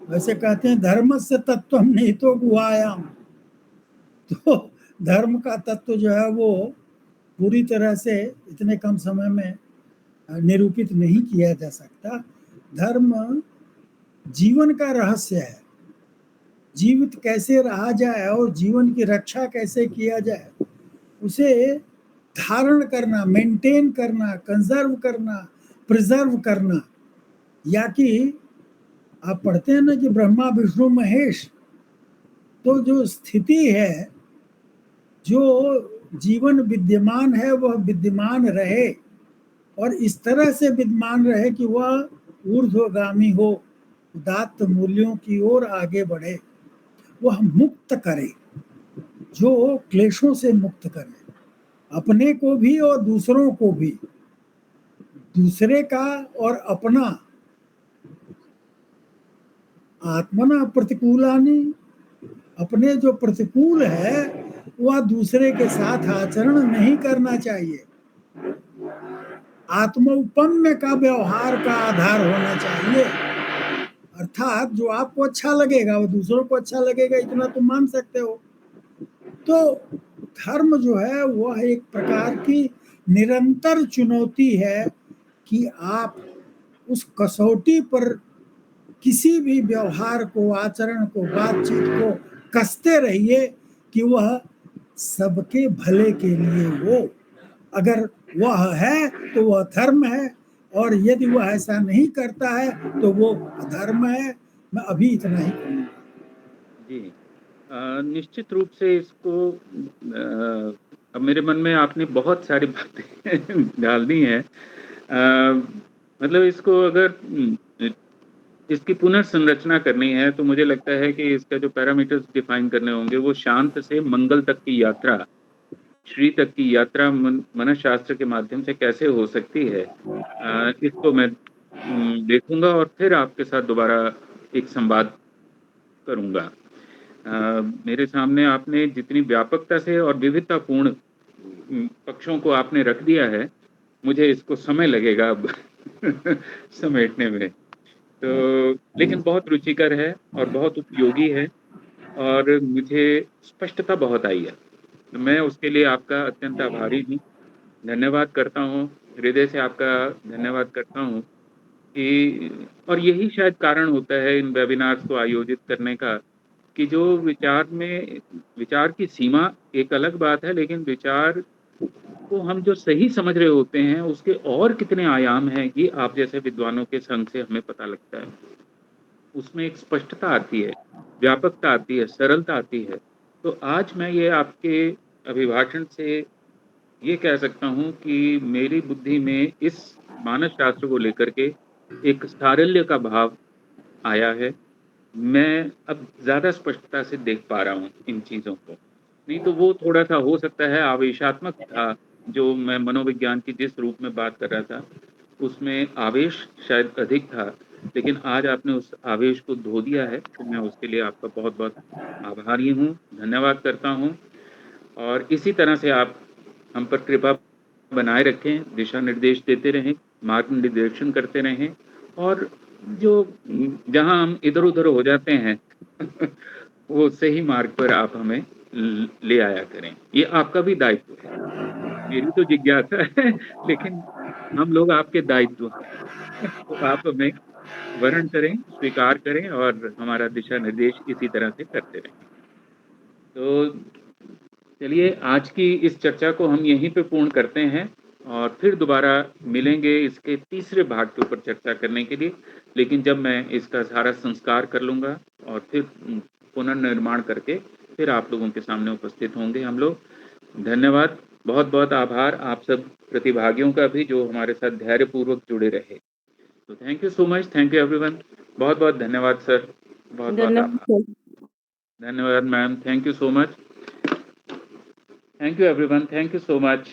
वैसे कहते हैं धर्म से तत्व निहितो गुहायाम, तो धर्म का तत्व जो है वो पूरी तरह से इतने कम समय में निरूपित नहीं किया जा सकता। धर्म जीवन का रहस्य है। जीवित कैसे रहा जाए और जीवन की रक्षा कैसे किया जाए, उसे धारण करना, मेंटेन करना, कंजर्व करना, प्रिजर्व करना, या कि आप पढ़ते हैं ना कि ब्रह्मा विष्णु महेश, तो जो स्थिति है, जो जीवन विद्यमान है वह विद्यमान रहे और इस तरह से विद्यमान रहे कि वह ऊर्ध्वगामी हो, उदात्त मूल्यों की ओर आगे बढ़े, वह मुक्त करे, जो क्लेशों से मुक्त करे, अपने को भी और दूसरों को भी। दूसरे का और अपना आत्मना प्रतिकूलानि, अपने जो प्रतिकूल है वह दूसरे के साथ आचरण नहीं करना चाहिए। आत्मौपम्य का व्यवहार का आधार होना चाहिए, अर्थात जो आपको अच्छा लगेगा वो दूसरों को अच्छा लगेगा, इतना तो मान सकते हो। तो धर्म जो है वह एक प्रकार की निरंतर चुनौती है कि आप उस कसौटी पर किसी भी व्यवहार को, आचरण को, बातचीत को कसते रहिए कि वह सबके भले के लिए हो। अगर वह है तो वह धर्म है, और यदि वह ऐसा नहीं करता है तो वो अधर्म है। मैं अभी इतना ही कहूँगा। जी, निश्चित रूप से इसको अब मेरे मन में आपने बहुत सारी बातें डाल दी हैं। मतलब इसको अगर इसकी पुनर्संरचना करनी है तो मुझे लगता है कि इसका जो पैरामीटर्स डिफाइन करने होंगे वो शांत से मंगल तक की यात्रा, श्री तक की यात्रा मनःशास्त्र के माध्यम से कैसे हो सकती है, इसको मैं देखूंगा और फिर आपके साथ दोबारा एक संवाद करूंगा। मेरे सामने आपने जितनी व्यापकता से और विविधतापूर्ण पक्षों को आपने रख दिया है, मुझे इसको समय लगेगा अब समेटने में, तो लेकिन बहुत रुचिकर है और बहुत उपयोगी है और मुझे स्पष्टता बहुत आई है। तो मैं उसके लिए आपका अत्यंत आभारी हूँ, धन्यवाद करता हूँ, हृदय से आपका धन्यवाद करता हूँ कि और यही शायद कारण होता है इन वेबिनार्स को आयोजित करने का कि जो विचार की सीमा एक अलग बात है, लेकिन विचार को हम जो सही समझ रहे होते हैं उसके और कितने आयाम हैं ये आप जैसे विद्वानों के संग से हमें पता लगता है। उसमें एक स्पष्टता आती है, व्यापकता आती है, सरलता आती है। तो आज मैं ये आपके अभिभाषण से ये कह सकता हूँ कि मेरी बुद्धि में इस मानस शास्त्र को लेकर के एक सारल्य का भाव आया है। मैं अब ज्यादा स्पष्टता से देख पा रहा हूँ इन चीजों को, नहीं तो वो थोड़ा सा हो सकता है आवेशात्मक था। जो मैं मनोविज्ञान की जिस रूप में बात कर रहा था उसमें आवेश शायद अधिक था, लेकिन आज आपने उस आवेश को धो दिया है, तो मैं उसके लिए आपका बहुत बहुत आभारी हूँ, धन्यवाद करता हूँ। और इसी तरह से आप हम पर कृपा बनाए रखें, दिशा निर्देश देते रहें, मार्ग निर्देशन करते रहें, और जो जहां हम इधर उधर हो जाते हैं वो सही मार्ग पर आप हमें ले आया करें। ये आपका भी दायित्व है। मेरी तो जिज्ञासा है लेकिन हम लोग आपके दायित्व हैं। तो आप हमें वर्ण करें, स्वीकार करें और हमारा दिशा निर्देश इसी तरह से करते रहें। तो चलिए आज की इस चर्चा को हम यहीं पे पूर्ण करते हैं और फिर दोबारा मिलेंगे इसके तीसरे भाग के ऊपर चर्चा करने के लिए। लेकिन जब मैं इसका सारा संस्कार कर लूँगा और फिर पुनर्निर्माण करके फिर आप लोगों के सामने उपस्थित होंगे हम लोग। धन्यवाद, बहुत बहुत आभार आप सब प्रतिभागियों का भी जो हमारे साथ धैर्यपूर्वक जुड़े रहे। तो thank you so much, thank you everyone. बहुत बहुत धन्यवाद सर, बहुत बहुत धन्यवाद आभार। सर। धन्यवाद ma'am, thank you so much. Thank you everyone, thank you so much.